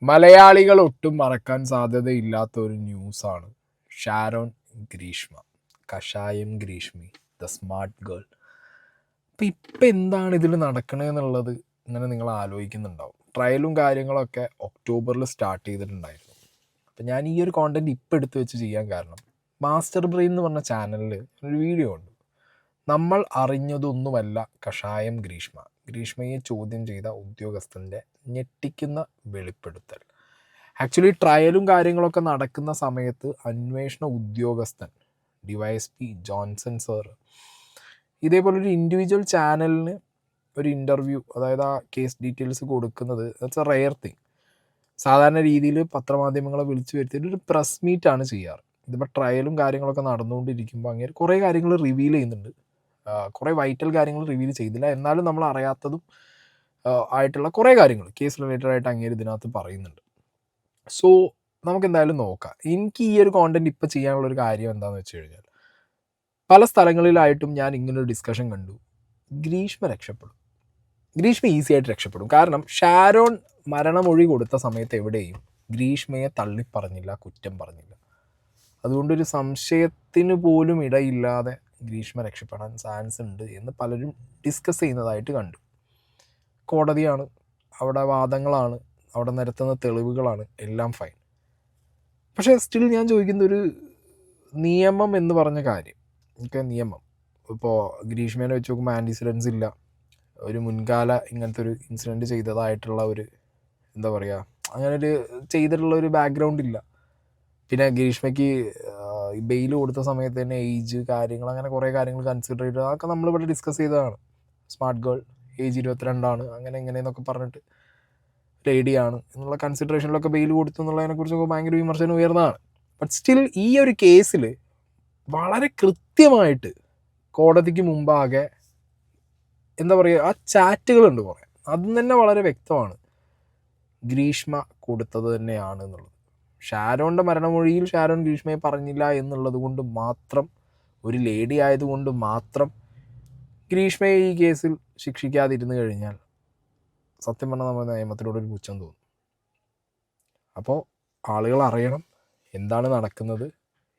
മലയാളികൾ ഒട്ടും മറക്കാൻ സാധ്യതയില്ലാത്ത ഒരു ന്യൂസാണ് ഷാരോൺ ഗ്രീഷ്മ, കഷായം ഗ്രീഷ്മി, ദ സ്മാർട്ട് ഗേൾ. ഇപ്പം എന്താണ് ഇതിൽ നടക്കണതെന്നുള്ളത് ഇങ്ങനെ നിങ്ങൾ ആലോചിക്കുന്നുണ്ടാവും. ട്രയലും കാര്യങ്ങളൊക്കെ ഒക്ടോബറിൽ സ്റ്റാർട്ട് ചെയ്തിട്ടുണ്ടായിരുന്നു. അപ്പം ഞാൻ ഈ ഒരു കോണ്ടൻറ്റ് ഇപ്പം എടുത്ത് വെച്ച് ചെയ്യാൻ കാരണം, മാസ്റ്റർ ബ്രെയിൻ എന്ന് പറഞ്ഞ ചാനലിൽ ഒരു വീഡിയോ ഉണ്ട്. നമ്മൾ അറിഞ്ഞതൊന്നുമല്ല കഷായം ഗ്രീഷ്മയെ ചോദ്യം ചെയ്ത ഉദ്യോഗസ്ഥൻ്റെ ഞെട്ടിക്കുന്ന വെളിപ്പെടുത്തൽ. ആക്ച്വലി ട്രയലും കാര്യങ്ങളൊക്കെ നടക്കുന്ന സമയത്ത് അന്വേഷണ ഉദ്യോഗസ്ഥൻ DYSP ജോൺസൺ സർ ഇതേപോലൊരു ഇൻഡിവിജ്വൽ ചാനലിന് ഒരു ഇൻ്റർവ്യൂ, അതായത് ആ കേസ് ഡീറ്റെയിൽസ് കൊടുക്കുന്നത് ദാറ്റ്സ് എ റെയർ തിങ്. സാധാരണ രീതിയിൽ പത്രമാധ്യമങ്ങളെ വിളിച്ചു വരുത്തിയിട്ട് ഒരു പ്രസ് മീറ്റാണ് ചെയ്യാറ്. ഇതിപ്പോൾ ട്രയലും കാര്യങ്ങളൊക്കെ നടന്നുകൊണ്ടിരിക്കുമ്പോൾ അങ്ങനെ കുറേ കാര്യങ്ങൾ റിവീൽ ചെയ്യുന്നുണ്ട്. കുറേ വൈറ്റൽ കാര്യങ്ങൾ റിവീൽ ചെയ്തില്ല, എന്നാലും നമ്മൾ അറിയാത്തതും ആയിട്ടുള്ള കുറേ കാര്യങ്ങൾ കേസ് റിലേറ്റഡ് ആയിട്ട് അങ്ങേര് ഇതിനകത്ത് പറയുന്നുണ്ട്. സോ നമുക്ക് എന്തായാലും നോക്കാം. എനിക്ക് ഈ ഒരു കോണ്ടൻറ്റ് ഇപ്പോൾ ചെയ്യാനുള്ളൊരു കാര്യം എന്താണെന്ന് വെച്ച് കഴിഞ്ഞാൽ, പല സ്ഥലങ്ങളിലായിട്ടും ഞാൻ ഇങ്ങനൊരു ഡിസ്കഷൻ കണ്ടു. ഗ്രീഷ്മ രക്ഷപ്പെടും, ഗ്രീഷ്മ ഈസി ആയിട്ട് രക്ഷപ്പെടും. കാരണം ഷാരോൺ മരണമൊഴി കൊടുത്ത സമയത്ത് എവിടെയും ഗ്രീഷ്മയെ തള്ളിപ്പറഞ്ഞില്ല, കുറ്റം പറഞ്ഞില്ല. അതുകൊണ്ടൊരു സംശയത്തിന് പോലും ഇടയില്ലാതെ ഗ്രീഷ്മ രക്ഷപ്പെടാൻ ചാൻസ് ഉണ്ട് എന്ന് പലരും ഡിസ്കസ് ചെയ്യുന്നതായിട്ട് കണ്ടു. കോടതിയാണ്, അവിടെ വാദങ്ങളാണ്, അവിടെ നിരത്തുന്ന തെളിവുകളാണ്, എല്ലാം ഫൈൻ. പക്ഷേ സ്റ്റിൽ ഞാൻ ചോദിക്കുന്ന ഒരു നിയമം എന്ന് പറഞ്ഞ കാര്യം, നിയമം ഇപ്പോൾ ഗ്രീഷ്മേനെ വെച്ച് നോക്കുമ്പോൾ ആൻറ്റിസിഡൻസ് ഇല്ല, ഒരു മുൻകാല ഇങ്ങനത്തെ ഒരു ഇൻസിഡൻറ്റ് ചെയ്തതായിട്ടുള്ള ഒരു എന്താ പറയുക, അങ്ങനെ ഒരു ചെയ്തിട്ടുള്ള ഒരു ബാക്ക്ഗ്രൗണ്ട് ഇല്ല. പിന്നെ ഗ്രീഷ്മയ്ക്ക് ബെയിൽ കൊടുത്ത സമയത്ത് തന്നെ ഏജ് കാര്യങ്ങൾ, അങ്ങനെ കുറേ കാര്യങ്ങൾ കൺസിഡർ ചെയ്ത് അതൊക്കെ നമ്മളിവിടെ ഡിസ്കസ് ചെയ്തതാണ്. സ്മാർട്ട് ഗേൾ, ഏജ് 22 അങ്ങനെ എങ്ങനെയെന്നൊക്കെ പറഞ്ഞിട്ട് ലേഡിയാണ് എന്നുള്ള കൺസിഡറേഷനിലൊക്കെ ബെയിൽ കൊടുത്തു എന്നുള്ളതിനെക്കുറിച്ചൊക്കെ ഭയങ്കര വിമർശനം ഉയർന്നതാണ്. ബട്ട് സ്റ്റിൽ ഈ ഒരു കേസിൽ വളരെ കൃത്യമായിട്ട് കോടതിക്ക് മുമ്പാകെ എന്താ പറയുക, ആ ചാറ്റുകളുണ്ട് കുറേ, അതും തന്നെ വളരെ വ്യക്തമാണ് ഗ്രീഷ്മ കൊടുത്തത് തന്നെയാണ് എന്നുള്ളത്. ഷാരോണിൻ്റെ മരണമൊഴിയിൽ ഷാരോൺ ഗ്രീഷ്മയെ പറഞ്ഞില്ല എന്നുള്ളത് കൊണ്ട് മാത്രം, ഒരു ലേഡി ആയതുകൊണ്ട് മാത്രം ഗ്രീഷ്മയെ ഈ കേസിൽ ശിക്ഷിക്കാതിരുന്നു കഴിഞ്ഞാൽ സത്യം പറഞ്ഞാൽ നമ്മുടെ നിയമത്തിനോടൊരു പുച്ഛം തോന്നും. അപ്പോൾ ആളുകൾ അറിയണം എന്താണ് നടക്കുന്നത്,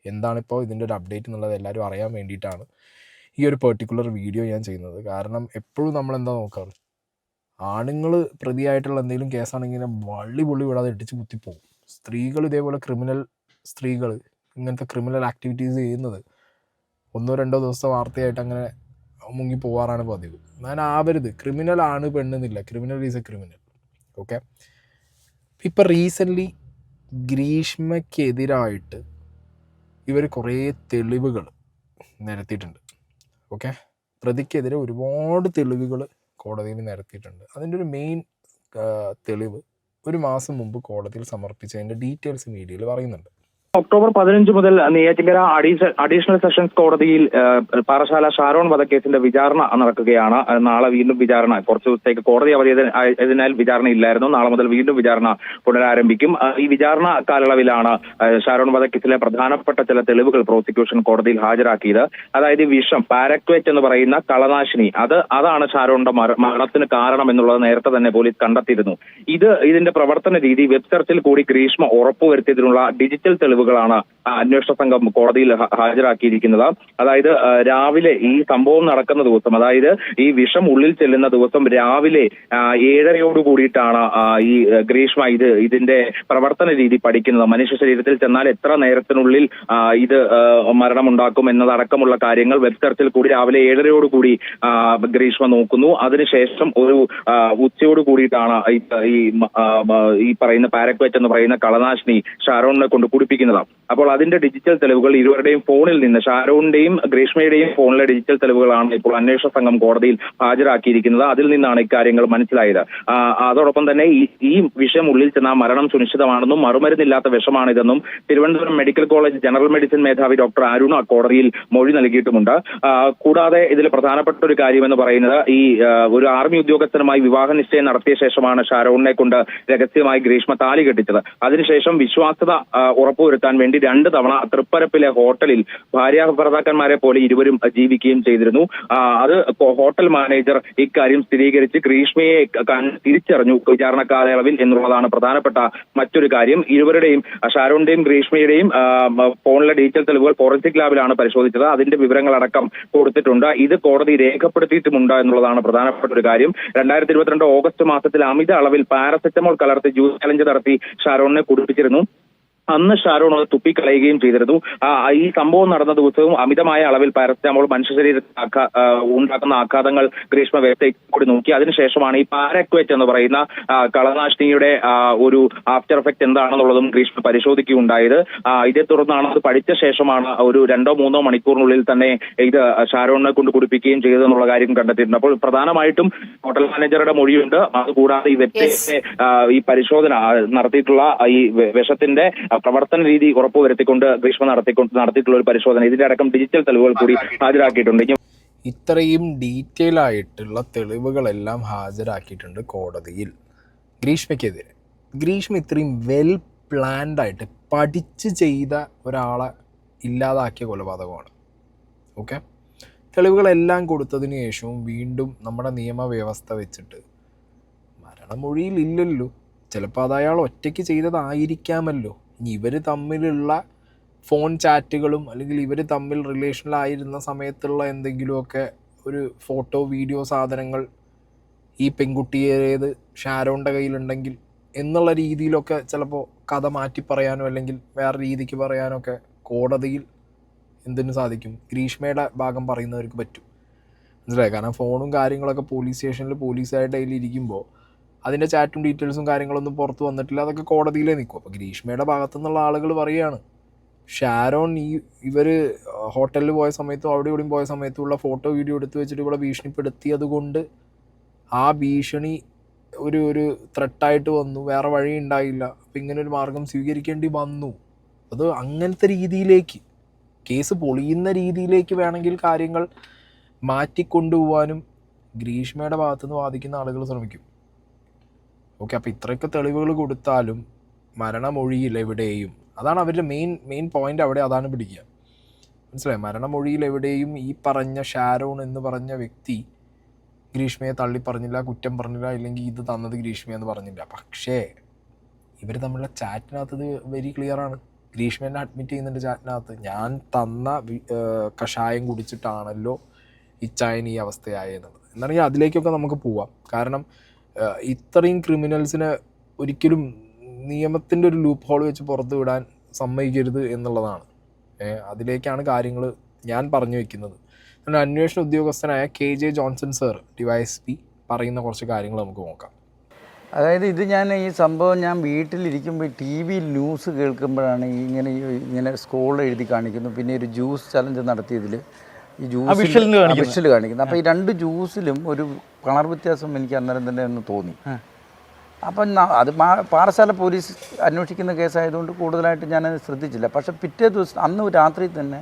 എന്താണിപ്പോൾ ഇതിൻ്റെ ഒരു അപ്ഡേറ്റ് എന്നുള്ളത് എല്ലാവരും അറിയാൻ വേണ്ടിയിട്ടാണ് ഈ ഒരു പെർട്ടിക്കുലർ വീഡിയോ ഞാൻ ചെയ്യുന്നത്. കാരണം എപ്പോഴും നമ്മളെന്താ നോക്കാറ്, ആണുങ്ങൾ പ്രതിയായിട്ടുള്ള എന്തെങ്കിലും കേസാണെങ്കിൽ വള്ളി പൊള്ളി വിടാതെ ഇടിച്ച് കുത്തിപ്പോകും. സ്ത്രീകൾ ഇതേപോലെ സ്ത്രീകൾ ഇങ്ങനത്തെ ക്രിമിനൽ ആക്ടിവിറ്റീസ് ചെയ്യുന്നത് 1-2 ദിവസത്തെ വാർത്തയായിട്ട് അങ്ങനെ മുങ്ങി പോകാറാണ് പതിവ്. ഞാൻ ആവരുത്, ക്രിമിനൽ ആണ് പെണ്ണെന്നില്ല, criminal is a criminal. Okay, ഇപ്പം റീസെൻ്റ്ലി ഗ്രീഷ്മയ്ക്കെതിരായിട്ട് ഇവർ കുറേ തെളിവുകൾ നിരത്തിയിട്ടുണ്ട്. ഓക്കെ, പ്രതിക്കെതിരെ ഒരുപാട് തെളിവുകൾ കോടതിയിൽ നിരത്തിയിട്ടുണ്ട്. അതിൻ്റെ ഒരു മെയിൻ തെളിവ് 1 മാസം മുമ്പ് കോടതിയിൽ സമർപ്പിച്ചതിൻ്റെ ഡീറ്റെയിൽസ് മീഡിയയിൽ പറയുന്നുണ്ട്. ഒക്ടോബർ 15 മുതൽ നെയ്യാറ്റിൻകര അഡീഷണൽ സെഷൻസ് കോടതിയിൽ പാറശാല ഷാരോൺ വധക്കേസിന്റെ വിചാരണ നടക്കുകയാണ്. നാളെ വീണ്ടും വിചാരണ, കുറച്ച് ദിവസത്തേക്ക് കോടതി അവധി ആയതിനാൽ വിചാരണ ഇല്ലായിരുന്നു. നാളെ മുതൽ വീണ്ടും വിചാരണ പുനരാരംഭിക്കും. ഈ വിചാരണ കാലയളവിലാണ് ഷാരോൺ വധക്കേസിലെ പ്രധാനപ്പെട്ട ചില തെളിവുകൾ പ്രോസിക്യൂഷൻ കോടതിയിൽ ഹാജരാക്കിയത്. അതായത് വിഷം, പാരക്വേറ്റ് എന്ന് പറയുന്ന കളനാശിനി, അതാണ് ഷാരോണിന്റെ മരണത്തിന് കാരണം എന്നുള്ളത് നേരത്തെ തന്നെ പോലീസ് കണ്ടെത്തിയിരുന്നു. ഇതിന്റെ പ്രവർത്തന രീതി വെബ് സെർച്ചിൽ കൂടി ഗ്രീഷ്മ ഉറപ്പുവരുത്തിയതിനുള്ള ഡിജിറ്റൽ തെളിവുകളാണ് അന്വേഷണ സംഘം കോടതിയിൽ ഹാജരാക്കിയിരിക്കുന്നത്. അതായത് രാവിലെ ഈ സംഭവം നടക്കുന്ന ദിവസം, അതായത് ഈ വിഷം ഉള്ളിൽ ചെല്ലുന്ന ദിവസം രാവിലെ 7:30 കൂടിയിട്ടാണ് ഈ ഗ്രീഷ്മ ഇതിന്റെ പ്രവർത്തന രീതി പഠിക്കുന്നത്. മനുഷ്യ ശരീരത്തിൽ ചെന്നാൽ എത്ര നേരത്തിനുള്ളിൽ ഇത് മരണമുണ്ടാക്കും എന്നതടക്കമുള്ള കാര്യങ്ങൾ വെബ് സെർച്ചിൽ കൂടി രാവിലെ 7:30 കൂടി ഗ്രീഷ്മ നോക്കുന്നു. അതിനുശേഷം ഒരു ഉച്ചയോട് കൂടിയിട്ടാണ് ഈ പറയുന്ന പാരക്വേറ്റ് എന്ന് പറയുന്ന കളനാശിനി ഷാരോണിനെ കൊണ്ട് കുടിപ്പിക്കുന്നത്. അപ്പോൾ അതിന്റെ ഡിജിറ്റൽ തെളിവുകൾ ഇരുവരുടെയും ഫോണിൽ നിന്ന്, ഷാരോണിന്റെയും ഗ്രീഷ്മയുടെയും ഫോണിലെ ഡിജിറ്റൽ തെളിവുകളാണ് ഇപ്പോൾ അന്വേഷണ സംഘം കോടതിയിൽ ഹാജരാക്കിയിരിക്കുന്നത്. അതിൽ നിന്നാണ് ഇക്കാര്യങ്ങൾ മനസ്സിലായത്. അതോടൊപ്പം തന്നെ ഈ വിഷം ഉള്ളിൽ ചെന്ന മരണം സുനിശ്ചിതമാണെന്നും മറുമരുന്നില്ലാത്ത വിഷമാണിതെന്നും Thiruvananthapuram medical college general medicine മേധാവി ഡോക്ടർ അരുണ കോടതിയിൽ മൊഴി നൽകിയിട്ടുമുണ്ട്. കൂടാതെ ഇതിൽ പ്രധാനപ്പെട്ട ഒരു കാര്യമെന്ന് പറയുന്നത്, ഈ ഒരു ആർമി ഉദ്യോഗസ്ഥനുമായി വിവാഹ നിശ്ചയം നടത്തിയ ശേഷമാണ് ഷാരോണിനെ കൊണ്ട് രഹസ്യമായി ഗ്രീഷ്മ താലി കെട്ടിച്ചത്. അതിനുശേഷം വിശ്വാസ്യത ഉറപ്പുവരുത്താൻ കൊടുക്കാൻ വേണ്ടി 2 തവണ തൃപ്പരപ്പിലെ ഹോട്ടലിൽ ഭാര്യ ഭർത്താക്കന്മാരെ പോലെ ഇരുവരും ജീവിക്കുകയും ചെയ്തിരുന്നു. അത് ഹോട്ടൽ മാനേജർ ഇക്കാര്യം സ്ഥിരീകരിച്ച് ഗ്രീഷ്മയെ തിരിച്ചറിഞ്ഞു വിചാരണ കാലയളവിൽ എന്നുള്ളതാണ് പ്രധാനപ്പെട്ട മറ്റൊരു കാര്യം. ഇരുവരുടെയും ഷാരോണിന്റെയും ഗ്രീഷ്മയുടെയും ഫോണിലെ ഡിജിറ്റൽ തെളിവുകൾ ഫോറൻസിക് ലാബിലാണ് പരിശോധിച്ചത്. അതിന്റെ വിവരങ്ങളടക്കം കൊടുത്തിട്ടുണ്ട്. ഇത് കോടതി രേഖപ്പെടുത്തിയിട്ടുമുണ്ട് എന്നുള്ളതാണ് പ്രധാനപ്പെട്ട ഒരു കാര്യം. 2022 ഓഗസ്റ്റ് മാസത്തിൽ അമിത അളവിൽ പാരസെറ്റമോൾ കലർത്തി ജ്യൂസ് ചലഞ്ച് നടത്തി ഷാരോണിനെ കുടിപ്പിച്ചിരുന്നു. അന്ന് ഷാരോൺ അത് തുപ്പിക്കളയുകയും ചെയ്തിരുന്നു. ഈ സംഭവം നടന്ന ദിവസവും അമിതമായ അളവിൽ പാരസെറ്റമോൾ മനുഷ്യ ശരീരത്തിൽ ഉണ്ടാക്കുന്ന ആഘാതങ്ങൾ ഗ്രീഷ്മ വെബ്സൈറ്റ് കൂടി നോക്കി. അതിനുശേഷമാണ് ഈ പാരക്വേറ്റ് എന്ന് പറയുന്ന കളനാശിനിയുടെ ഒരു ആഫ്റ്റർ എഫക്ട് എന്താണെന്നുള്ളതും ഗ്രീഷ്മ പരിശോധിക്കുകയുണ്ടായത്. ഇതേ തുടർന്നാണ് അത് പഠിച്ച ശേഷമാണ് ഒരു 2-3 മണിക്കൂറിനുള്ളിൽ തന്നെ ഇത് ഷാരോണിനെ കൊണ്ട് കുടിപ്പിക്കുകയും ചെയ്തതെന്നുള്ള കാര്യം കണ്ടെത്തിയിട്ടുണ്ട്. അപ്പോൾ പ്രധാനമായിട്ടും ഹോട്ടൽ മാനേജറുടെ മൊഴിയുണ്ട്. അതുകൂടാതെ ഈ വെബ്സൈറ്റിന്റെ ഈ പരിശോധന നടത്തിയിട്ടുള്ള ഈ വിഷത്തിന്റെ പ്രവർത്തന രീതി ഉറപ്പുവരുത്തിക്കൊണ്ട് ഗ്രീഷ്മ നടത്തിയിട്ടുള്ള ഒരു പരിശോധന, ഇതിന്റെ അടക്കം ഡിജിറ്റൽ തെളിവുകൾ കൂടി ഹാജരാക്കിയിട്ടുണ്ട്. ഇത്രയും ഡീറ്റെയിൽ ആയിട്ടുള്ള തെളിവുകളെല്ലാം ഹാജരാക്കിയിട്ടുണ്ട് കോടതിയിൽ ഗ്രീഷ്മയ്ക്കെതിരെ. ഗ്രീഷ്മ ഇത്രയും വെൽ പ്ലാൻഡ് ആയിട്ട് പഠിച്ച് ചെയ്ത ഒരാളെ ഇല്ലാതാക്കിയ കൊലപാതകമാണ്. ഓക്കെ, തെളിവുകളെല്ലാം കൊടുത്തതിന് ശേഷവും വീണ്ടും നമ്മുടെ നിയമവ്യവസ്ഥ വെച്ചിട്ട് മരണമൊഴിയിൽ ഇല്ലല്ലോ, ചിലപ്പോൾ അത് അയാൾ ഒറ്റയ്ക്ക് ചെയ്തതായിരിക്കാമല്ലോ. ഇനി ഇവർ തമ്മിലുള്ള ഫോൺ ചാറ്റുകളും അല്ലെങ്കിൽ ഇവർ തമ്മിൽ റിലേഷനിലായിരുന്ന സമയത്തുള്ള എന്തെങ്കിലുമൊക്കെ ഒരു ഫോട്ടോ വീഡിയോ സാധനങ്ങൾ ഈ പെൺകുട്ടിയേത് ഷാരോണിൻ്റെ കയ്യിലുണ്ടെങ്കിൽ എന്നുള്ള രീതിയിലൊക്കെ ചിലപ്പോൾ കഥ മാറ്റി പറയാനോ അല്ലെങ്കിൽ വേറെ രീതിക്ക് പറയാനോ ഒക്കെ കോടതിയിൽ എന്തിനു സാധിക്കും, ഗ്രീഷ്മയുടെ ഭാഗം പറയുന്നവർക്ക് പറ്റും. മനസ്സിലായി? കാരണം ഫോണും കാര്യങ്ങളൊക്കെ പോലീസ് സ്റ്റേഷനിൽ പോലീസായിട്ട് അതിലിരിക്കുമ്പോൾ അതിൻ്റെ ചാറ്റും ഡീറ്റെയിൽസും കാര്യങ്ങളൊന്നും പുറത്ത് വന്നിട്ടില്ല, അതൊക്കെ കോടതിയിലേ നിൽക്കും. അപ്പോൾ ഗ്രീഷ്മയുടെ ഭാഗത്തു നിന്നുള്ള ആളുകൾ പറയുകയാണ് ഷാരോൺ ഇവർ ഹോട്ടലിൽ പോയ സമയത്തും അവിടെ ഇവിടെയും പോയ സമയത്തുള്ള ഫോട്ടോ വീഡിയോ എടുത്ത് വെച്ചിട്ട് ഇവിടെ ഭീഷണിപ്പെടുത്തിയത് കൊണ്ട് ആ ഭീഷണി ഒരു ത്രെട്ടായിട്ട് വന്നു, വേറെ വഴി ഉണ്ടായില്ല, അപ്പം ഇങ്ങനൊരു മാർഗം സ്വീകരിക്കേണ്ടി വന്നു. അത് അങ്ങനത്തെ രീതിയിലേക്ക് കേസ് പൊളിയുന്ന രീതിയിലേക്ക് വേണമെങ്കിൽ കാര്യങ്ങൾ മാറ്റിക്കൊണ്ടുപോകാനും ഗ്രീഷ്മയുടെ ഭാഗത്തുനിന്ന് വാദിക്കുന്ന ആളുകൾ ശ്രമിക്കും. ഓക്കെ, അപ്പോൾ ഇത്രയൊക്കെ തെളിവുകൾ കൊടുത്താലും മരണമൊഴിയിൽ എവിടെയും, അതാണ് അവരുടെ മെയിൻ പോയിന്റ്, അവിടെ അതാണ് പിടിക്കുക. മനസ്സിലായി? മരണമൊഴിയിൽ എവിടെയും ഈ പറഞ്ഞ ഷാരോൺ എന്ന് പറഞ്ഞ വ്യക്തി ഗ്രീഷ്മയെ തള്ളി പറഞ്ഞില്ല, കുറ്റം പറഞ്ഞില്ല, ഇല്ലെങ്കിൽ ഇത് തന്നത് ഗ്രീഷ്മയെന്ന് പറഞ്ഞില്ല. പക്ഷേ ഇവർ തമ്മിലുള്ള ചാറ്റിനകത്ത് ഇത് വെരി ക്ലിയറാണ്. ഗ്രീഷ്മേനെ അഡ്മിറ്റ് ചെയ്യുന്നുണ്ട് ചാറ്റിനകത്ത്, ഞാൻ തന്ന കഷായം കുടിച്ചിട്ടാണല്ലോ ഇച്ചായൻ ഈ അവസ്ഥയായെന്നുള്ളത്. എന്നാണെങ്കിൽ അതിലേക്കൊക്കെ നമുക്ക് പോവാം. കാരണം ഇത്രയും ക്രിമിനൽസിനെ ഒരിക്കലും നിയമത്തിൻ്റെ ഒരു ലൂപ്പ് ഹോൾ വെച്ച് പുറത്ത് വിടാൻ സമ്മതിക്കരുത് എന്നുള്ളതാണ്. അതിലേക്കാണ് കാര്യങ്ങൾ ഞാൻ പറഞ്ഞു വയ്ക്കുന്നത്. അന്വേഷണ ഉദ്യോഗസ്ഥനായ KJ ജോൺസൺ സർ, DYSP, പറയുന്ന കുറച്ച് കാര്യങ്ങൾ നമുക്ക് നോക്കാം. അതായത് ഇത് ഈ സംഭവം ഞാൻ വീട്ടിലിരിക്കുമ്പോൾ TV ന്യൂസ് കേൾക്കുമ്പോഴാണ് ഇങ്ങനെ സ്കോൾ എഴുതി കാണിക്കുന്നു. പിന്നെ ഒരു ജ്യൂസ് ചലഞ്ച് നടത്തിയതിൽ ഈ വിഷ്വൽ കാണിക്കുന്നു. അപ്പോൾ ഈ 2 ജ്യൂസിലും ഒരു കളർ വ്യത്യാസം എനിക്ക് അന്നേരം തന്നെ ഒന്ന് തോന്നി. അപ്പം അത് പാറശാല പോലീസ് അന്വേഷിക്കുന്ന കേസായതുകൊണ്ട് കൂടുതലായിട്ട് ഞാനത് ശ്രദ്ധിച്ചില്ല. പക്ഷേ പിറ്റേ ദിവസം അന്ന് രാത്രി തന്നെ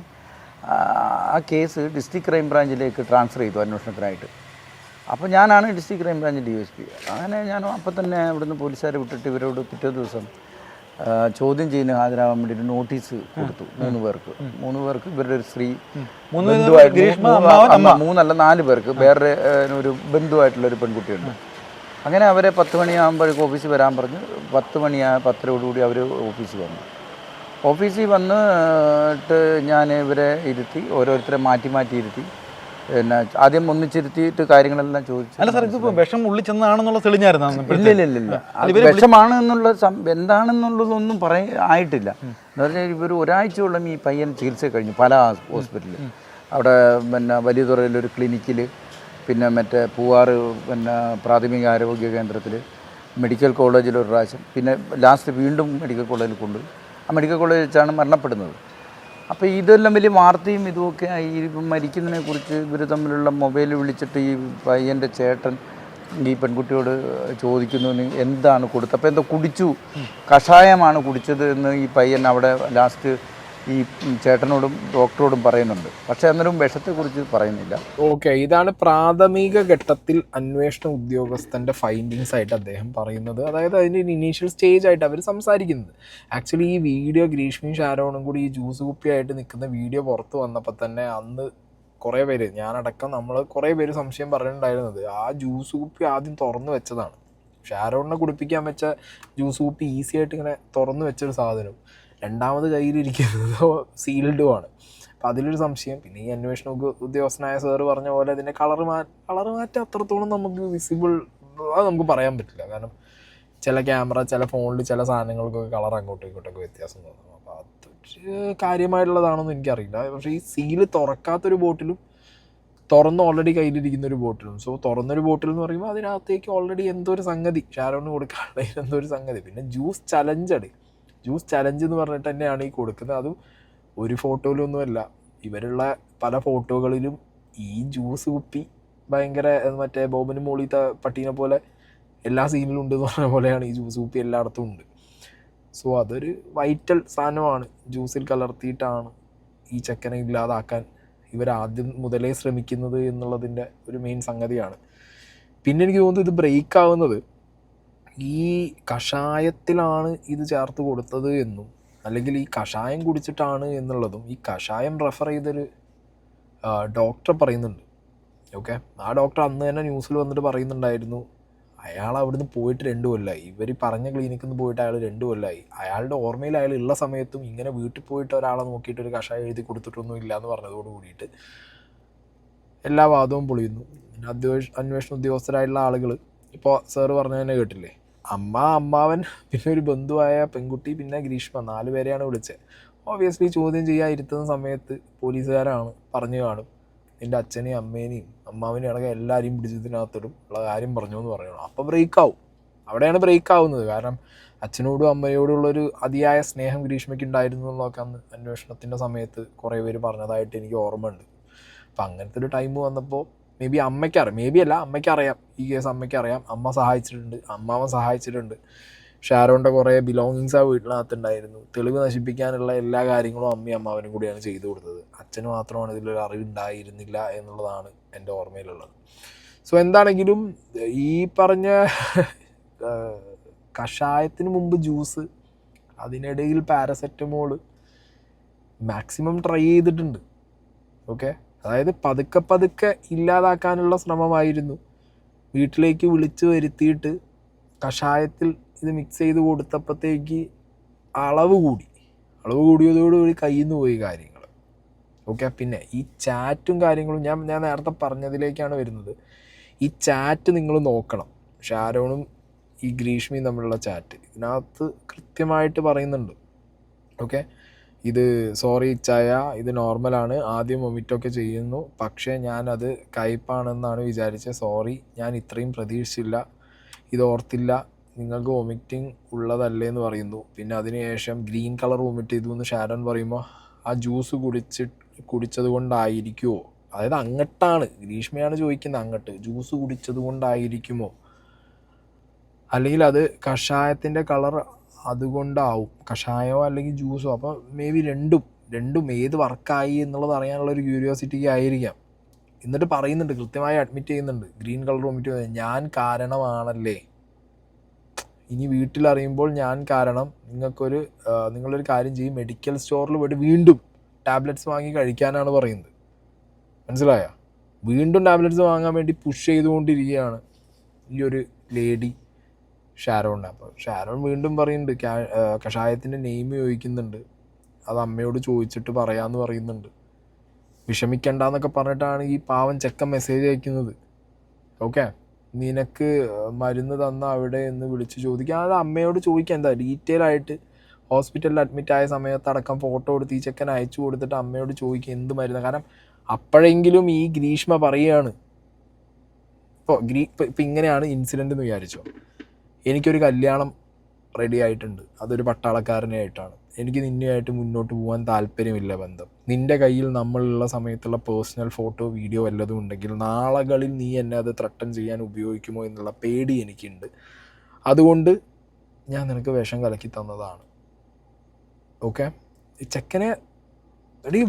ആ കേസ് ഡിസ്ട്രിക്ട് ക്രൈം ബ്രാഞ്ചിലേക്ക് ട്രാൻസ്ഫർ ചെയ്തു അന്വേഷണത്തിനായിട്ട്. അപ്പോൾ ഞാനാണ് ഡിസ്ട്രിക്ട് ക്രൈം ബ്രാഞ്ച് DSP. അങ്ങനെ ഞാൻ അപ്പം തന്നെ ഇവിടുന്ന് പോലീസുകാരെ വിട്ടിട്ട് ഇവരോട് പിറ്റേ ദിവസം ചോദ്യം ചെയ്യുന്ന ഹാജരാകാൻ വേണ്ടിയിട്ട് നോട്ടീസ് കൊടുത്തു 3 പേർക്ക്. 3 പേർക്ക് ഇവരുടെ ഒരു സ്ത്രീ മൂന്നല്ല 4 പേർക്ക് വേറെ ഒരു ബന്ധുവായിട്ടുള്ളൊരു പെൺകുട്ടിയുണ്ട്. അങ്ങനെ അവരെ 10 മണിയാകുമ്പോഴേക്കും ഓഫീസിൽ വരാൻ പറഞ്ഞു. 10 മണിയായ 10:30 അവർ ഓഫീസിൽ വന്നു. ഓഫീസിൽ വന്നിട്ട് ഞാൻ ഇവരെ ഇരുത്തി, ഓരോരുത്തരെ മാറ്റി ഇരുത്തി. പിന്നെ ആദ്യം ഒന്നിച്ചിരുത്തിയിട്ട് കാര്യങ്ങളെല്ലാം ചോദിച്ചു. അല്ല സാർ, ഇതിപ്പോൾ വിഷം ഉള്ളിൽ ചെന്നാണെന്നുള്ള തെളിഞ്ഞായിരുന്നു? ഇല്ല, വിഷമാണ് എന്നുള്ള എന്താണെന്നുള്ളതൊന്നും ആയിട്ടില്ല. എന്ന് പറഞ്ഞാൽ ഇവർ ഒരാഴ്ചയോളം ഈ പയ്യൻ ചികിത്സ കഴിഞ്ഞു പല ഹോസ്പിറ്റലിൽ. അവിടെ പിന്നെ വലിയതുറയിലൊരു ക്ലിനിക്കിൽ, പിന്നെ മറ്റേ പൂവാറ് പിന്നെ പ്രാഥമിക ആരോഗ്യ കേന്ദ്രത്തിൽ, മെഡിക്കൽ കോളേജിൽ ഒരു പ്രാവശ്യം, പിന്നെ ലാസ്റ്റ് വീണ്ടും മെഡിക്കൽ കോളേജിൽ കൊണ്ടുപോയി. ആ മെഡിക്കൽ കോളേജിൽ വെച്ചാണ് മരണപ്പെടുന്നത്. അപ്പോൾ ഇതെല്ലാം വലിയ വാർത്തയും ഇതുമൊക്കെ ഈ മരിക്കുന്നതിനെക്കുറിച്ച് ഇവർ തമ്മിലുള്ള മൊബൈൽ വിളിച്ചിട്ട് ഈ പയ്യൻ്റെ ചേട്ടൻ ഈ പെൺകുട്ടിയോട് ചോദിക്കുന്നു എന്താണ് കൊടുത്തത്. അപ്പോൾ എന്തോ കുടിച്ചു, കഷായമാണ് കുടിച്ചത് എന്ന് ഈ പയ്യൻ അവിടെ ലാസ്റ്റ് ഈ ചേട്ടനോടും ഡോക്ടറോടും പറയുന്നുണ്ട്. പക്ഷേ അന്നേരം വിഷത്തെക്കുറിച്ച് പറയുന്നില്ല. ഓക്കെ, ഇതാണ് പ്രാഥമിക ഘട്ടത്തിൽ അന്വേഷണ ഉദ്യോഗസ്ഥൻ്റെ ഫൈൻഡിങ്സ് ആയിട്ട് അദ്ദേഹം പറയുന്നത്. അതായത് അതിൻ്റെ ഇനീഷ്യൽ സ്റ്റേജ് ആയിട്ട് അവർ സംസാരിക്കുന്നത്. ആക്ച്വലി ഈ വീഡിയോ ഗ്രീഷ്മയും ഷാരോണും കൂടി ഈ ജ്യൂസ് കുപ്പിയായിട്ട് നിൽക്കുന്ന വീഡിയോ പുറത്ത് വന്നപ്പോൾ തന്നെ അന്ന് കുറേ പേര്, ഞാനടക്കം നമ്മൾ കുറേ പേര് സംശയം പറഞ്ഞിട്ടുണ്ടായിരുന്നത് ആ ജ്യൂസ് കുപ്പി ആദ്യം തുറന്നു വെച്ചതാണ്. ഷാരോണിനെ കുടിപ്പിക്കാൻ വെച്ച ജ്യൂസ് കുപ്പി ഈസി ആയിട്ട് ഇങ്ങനെ തുറന്നു വെച്ചൊരു സാധനം രണ്ടാമത് കയ്യിലിരിക്കുന്നത് സീൽഡുമാണ്. അപ്പം അതിലൊരു സംശയം. പിന്നെ ഈ അന്വേഷണ ഉദ്യോഗസ്ഥനായ സാറ് പറഞ്ഞ പോലെ അതിൻ്റെ കളറ് മാറ്റം അത്രത്തോളം നമുക്ക് വിസിബിൾ അത് നമുക്ക് പറയാൻ പറ്റില്ല. കാരണം ചില ക്യാമറ, ചില ഫോണിൽ ചില സാധനങ്ങൾക്കൊക്കെ കളർ അങ്ങോട്ടും ഇങ്ങോട്ടൊക്കെ വ്യത്യാസം തോന്നും. അപ്പോൾ അതൊരു കാര്യമായിട്ടുള്ളതാണെന്ന് എനിക്കറിയില്ല. പക്ഷേ ഈ സീല് തുറക്കാത്തൊരു ബോട്ടിലും തുറന്ന് ഓൾറെഡി കയ്യിലിരിക്കുന്ന ഒരു ബോട്ടിലും, സോ തുറന്നൊരു ബോട്ടിൽ എന്ന് പറയുമ്പോൾ അതിനകത്തേക്ക് ഓൾറെഡി എന്തോ ഒരു സംഗതി ഷാരോണിന് കൊടുക്കാനുള്ള എന്തോ ഒരു സംഗതി. പിന്നെ ജ്യൂസ് ചലഞ്ച് എന്ന് പറഞ്ഞിട്ട് തന്നെയാണ് ഈ കൊടുക്കുന്നത്. അതും ഒരു ഫോട്ടോയിലൊന്നുമല്ല, ഇവരുള്ള പല ഫോട്ടോകളിലും ഈ ജ്യൂസ് കുപ്പി ഭയങ്കര മറ്റേ ബോബന് മോളിത്ത പട്ടീനെ പോലെ എല്ലാ സീനിലും ഉണ്ട് എന്ന് പറഞ്ഞ പോലെയാണ് ഈ ജ്യൂസ് കുപ്പി എല്ലായിടത്തും ഉണ്ട്. സോ അതൊരു വൈറ്റൽ സാധനമാണ്. ജ്യൂസിൽ കലർത്തിയിട്ടാണ് ഈ ചെക്കനെ ഇല്ലാതാക്കാൻ ഇവരാദ്യം മുതലേ ശ്രമിക്കുന്നത് എന്നുള്ളതിൻ്റെ ഒരു മെയിൻ സംഗതിയാണ്. പിന്നെ എനിക്ക് തോന്നുന്നത് ഇത് ബ്രേക്ക് ആവുന്നത് ഈ കഷായത്തിലാണ് ഇത് ചേർത്ത് കൊടുത്തത് എന്നും, അല്ലെങ്കിൽ ഈ കഷായം കുടിച്ചിട്ടാണ് എന്നുള്ളതും ഈ കഷായം റെഫർ ചെയ്തൊരു ഡോക്ടർ പറയുന്നുണ്ട്. ഓക്കെ, ആ ഡോക്ടർ അന്ന് തന്നെ ന്യൂസിൽ വന്നിട്ട് പറയുന്നുണ്ടായിരുന്നു അയാൾ അവിടുന്ന് പോയിട്ട് 2 കൊല്ലമായി. ഇവർ പറഞ്ഞ ക്ലിനിക്കിൽ നിന്ന് പോയിട്ട് അയാൾ 2 കൊല്ലമായി. അയാളുടെ ഓർമ്മയിൽ അയാൾ ഉള്ള സമയത്തും ഇങ്ങനെ വീട്ടിൽ പോയിട്ട് ഒരാളെ നോക്കിയിട്ട് ഒരു കഷായം എഴുതി കൊടുത്തിട്ടൊന്നും ഇല്ല എന്ന് പറഞ്ഞതോട് കൂടിയിട്ട് എല്ലാ വാദവും പൊളിയുന്നു. പിന്നെ അന്വേഷണ ഉദ്യോഗസ്ഥരായിട്ടുള്ള ആളുകൾ ഇപ്പോൾ സാറ് പറഞ്ഞ തന്നെ കേട്ടില്ലേ, അമ്മാവൻ, പിന്നെ ഒരു ബന്ധുവായ പെൺകുട്ടി, പിന്നെ ഗ്രീഷ്മ, 4 പേരെയാണ് വിളിച്ചത്. ഓബിയസ്ലി ചോദ്യം ചെയ്യാൻ ഇരുത്തുന്ന സമയത്ത് പോലീസുകാരാണ് പറഞ്ഞു കാണും എൻ്റെ അച്ഛനെയും അമ്മേനെയും അമ്മാവിനെയും അടക്കം എല്ലാവരെയും പിടിച്ചതിനകത്തോടും ഉള്ള കാര്യം പറഞ്ഞു എന്ന് പറയണം. അപ്പോൾ ബ്രേക്കാവും. അവിടെയാണ് ബ്രേക്ക് ആവുന്നത്. കാരണം അച്ഛനോടും അമ്മയോടും ഉള്ളൊരു അതിയായ സ്നേഹം ഗ്രീഷ്മയ്ക്ക് ഉണ്ടായിരുന്നു എന്നുള്ളതൊക്കെ അന്ന് അന്വേഷണത്തിൻ്റെ സമയത്ത് കുറേ പേര് പറഞ്ഞതായിട്ട് എനിക്ക് ഓർമ്മയുണ്ട്. അപ്പം അങ്ങനത്തെ ഒരു ടൈം വന്നപ്പോൾ മേ ബി അമ്മയ്ക്കറിയാം ഈ കേസ്, അമ്മയ്ക്കറിയാം. അമ്മ സഹായിച്ചിട്ടുണ്ട്, അമ്മാവൻ സഹായിച്ചിട്ടുണ്ട്. ഷാരോണിൻ്റെ കുറേ ബിലോങ്ങിങ്സ് ആ വീട്ടിനകത്തുണ്ടായിരുന്നു. തെളിവ് നശിപ്പിക്കാനുള്ള എല്ലാ കാര്യങ്ങളും അമ്മയും അമ്മാവനും കൂടിയാണ് ചെയ്തു കൊടുത്തത്. അച്ഛന് മാത്രമാണ് ഇതിലൊരു അറിവുണ്ടായിരുന്നില്ല എന്നുള്ളതാണ് എൻ്റെ ഓർമ്മയിലുള്ളത്. സോ എന്താണെങ്കിലും ഈ പറഞ്ഞ കഷായത്തിന് മുമ്പ് ജ്യൂസ്, അതിനിടയിൽ പാരസെറ്റമോൾ മാക്സിമം ട്രൈ ചെയ്തിട്ടുണ്ട്. ഓക്കെ, അതായത് പതുക്കെ ഇല്ലാതാക്കാനുള്ള ശ്രമമായിരുന്നു. വീട്ടിലേക്ക് വിളിച്ചു വരുത്തിയിട്ട് കഷായത്തിൽ ഇത് മിക്സ് ചെയ്ത് കൊടുത്തപ്പോഴത്തേക്ക് അളവ് കൂടിയതോടുകൂടി കയ്യിൽ നിന്ന് പോയി കാര്യങ്ങൾ. ഓക്കെ, പിന്നെ ഈ ചാറ്റും കാര്യങ്ങളും ഞാൻ നേരത്തെ പറഞ്ഞതിലേക്കാണ് വരുന്നത്. ഈ ചാറ്റ് നിങ്ങൾ നോക്കണം. ഷാരോണും ഈ ഗ്രീഷ്മയും തമ്മിലുള്ള ചാറ്റ് ഇതിനകത്ത് കൃത്യമായിട്ട് പറയുന്നുണ്ട്. ഓക്കെ, ഇത് സോറി ചായ, ഇത് നോർമലാണ്, ആദ്യം വൊമിറ്റൊക്കെ ചെയ്യുന്നു, പക്ഷേ ഞാനത് കയ്പാണെന്നാണ് വിചാരിച്ചത്, സോറി, ഞാൻ ഇത്രയും പ്രതീക്ഷിച്ചില്ല, ഇത് ഓർത്തില്ല, നിങ്ങൾക്ക് വൊമിറ്റിംഗ് ഉള്ളതല്ലേ എന്ന് പറയുന്നു. പിന്നെ അതിനുശേഷം ഗ്രീൻ കളർ വൊമിറ്റ് ചെയ്തു എന്ന് ഷാരോൺ പറയുമ്പോൾ ആ ജ്യൂസ് കുടിച്ചത് കൊണ്ടായിരിക്കുമോ, അതായത് അങ്ങട്ടാണ് ഗ്രീഷ്മയാണ് ചോദിക്കുന്നത്, അങ്ങട്ട് ജ്യൂസ് കുടിച്ചത് കൊണ്ടായിരിക്കുമോ, അല്ലെങ്കിൽ അത് കഷായത്തിൻ്റെ കളർ അതുകൊണ്ടാവും, കഷായമോ അല്ലെങ്കിൽ ജ്യൂസോ. അപ്പോൾ മേ ബി രണ്ടും ഏത് വർക്കായി എന്നുള്ളത് അറിയാനുള്ളൊരു ക്യൂരിയോസിറ്റിക്ക് ആയിരിക്കാം. എന്നിട്ട് പറയുന്നുണ്ട്, കൃത്യമായി അഡ്മിറ്റ് ചെയ്യുന്നുണ്ട്, ഗ്രീൻ കളർ വൊമിറ്റ് ചെയ്യുന്നത് ഞാൻ കാരണമാണല്ലേ, ഇനി വീട്ടിലറിയുമ്പോൾ ഞാൻ കാരണം, നിങ്ങളൊരു കാര്യം ചെയ്യും, മെഡിക്കൽ സ്റ്റോറിൽ പോയിട്ട് വീണ്ടും ടാബ്ലറ്റ്സ് വാങ്ങി കഴിക്കാനാണ് പറയുന്നത്. മനസ്സിലായോ? വീണ്ടും ടാബ്ലറ്റ്സ് വാങ്ങാൻ വേണ്ടി പുഷ് ചെയ്തുകൊണ്ടിരിക്കുകയാണ് ഈ ഒരു ലേഡി ഷാരോണിനെ. അപ്പോൾ ഷാരോൺ വീണ്ടും പറയുന്നുണ്ട്, കഷായത്തിൻ്റെ നെയിം ചോദിക്കുന്നുണ്ട്, അത് അമ്മയോട് ചോദിച്ചിട്ട് പറയാമെന്ന് പറയുന്നുണ്ട്. വിഷമിക്കണ്ടെന്നൊക്കെ പറഞ്ഞിട്ടാണ് ഈ പാവൻ ചെക്കൻ മെസ്സേജ് അയക്കുന്നത്. ഓക്കെ, നിനക്ക് മരുന്ന് തന്ന അവിടെ എന്ന് വിളിച്ച് ചോദിക്കുക, അത് അമ്മയോട് ചോദിക്കുക. എന്താ ഡീറ്റെയിൽ ആയിട്ട് ഹോസ്പിറ്റലിൽ അഡ്മിറ്റ് ആയ സമയത്തടക്കം ഫോട്ടോ എടുത്ത് ഈ ചെക്കൻ അയച്ചു കൊടുത്തിട്ട് അമ്മയോട് ചോദിക്കുക എന്ത് മരുന്ന്. കാരണം അപ്പോഴെങ്കിലും ഈ ഗ്രീഷ്മ പറയുകയാണ്, ഇപ്പോൾ ഇങ്ങനെയാണ് ഇൻസിഡൻ്റ് എന്ന് വിചാരിച്ചോ, എനിക്കൊരു കല്യാണം റെഡി ആയിട്ടുണ്ട്, അതൊരു പട്ടാളക്കാരനായിട്ടാണ്, എനിക്ക് നിന്നെയായിട്ട് മുന്നോട്ട് പോകാൻ താല്പര്യമില്ല ബന്ധം, നിൻ്റെ കയ്യിൽ നമ്മളുള്ള സമയത്തുള്ള പേഴ്സണൽ ഫോട്ടോ വീഡിയോ വല്ലതും ഉണ്ടെങ്കിൽ നാളുകളിൽ നീ എന്നെ അത് ത്രട്ടൻ ചെയ്യാൻ ഉപയോഗിക്കുമോ എന്നുള്ള പേടി എനിക്കുണ്ട്, അതുകൊണ്ട് ഞാൻ നിനക്ക് വിഷം കലക്കി തന്നതാണ്. ഓക്കെ, ഈ ചെക്കനെ എടീ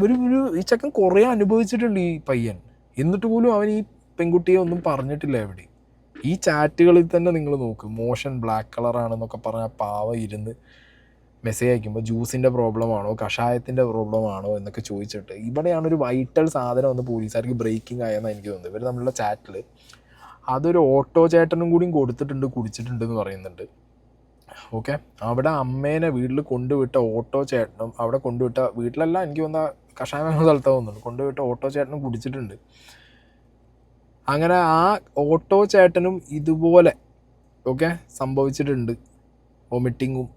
ഈ ചെക്കൻ കുറേ അനുഭവിച്ചിട്ടുണ്ട് ഈ പയ്യൻ, എന്നിട്ട് പോലും അവൻ ഈ പെൺകുട്ടിയെ ഒന്നും പറഞ്ഞിട്ടില്ല എവിടെ. ഈ ചാറ്റുകളിൽ തന്നെ നിങ്ങൾ നോക്ക്, മോഷൻ ബ്ലാക്ക് കളറാണെന്നൊക്കെ പറഞ്ഞാൽ പാവ ഇരുന്ന് മെസ്സേജ് അയക്കുമ്പോൾ ജ്യൂസിൻ്റെ പ്രോബ്ലമാണോ കഷായത്തിൻ്റെ പ്രോബ്ലമാണോ എന്നൊക്കെ ചോദിച്ചിട്ട്, ഇവിടെയാണ് ഒരു വൈറ്റൽ സാധനം വന്ന് പോലീസുകാർക്ക് ബ്രേക്കിംഗ് ആയെന്നാണ് എനിക്ക് തോന്നുന്നത്. ഇവർ തമ്മിലുള്ള ചാറ്റിൽ അതൊരു ഓട്ടോ ചേട്ടനും കൂടിയും കൊടുത്തിട്ടുണ്ട്, കുടിച്ചിട്ടുണ്ടെന്ന് പറയുന്നുണ്ട്. ഓക്കെ, അവിടെ അമ്മേനെ വീട്ടിൽ കൊണ്ടുവിട്ട ഓട്ടോ ചേട്ടനും അവിടെ കൊണ്ടുവിട്ട വീട്ടിലല്ല, എനിക്ക് വന്ന കഷായം എന്ന സ്ഥലത്ത് തോന്നുന്നുണ്ട്, കൊണ്ടുവിട്ട ഓട്ടോ ചേട്ടനും കുടിച്ചിട്ടുണ്ട്. അങ്ങനെ ആ ഓട്ടോ ചേട്ടനും ഇതുപോലെ ഓക്കെ സംഭവിച്ചിട്ടുണ്ട്, വൊമിറ്റിങ്ങും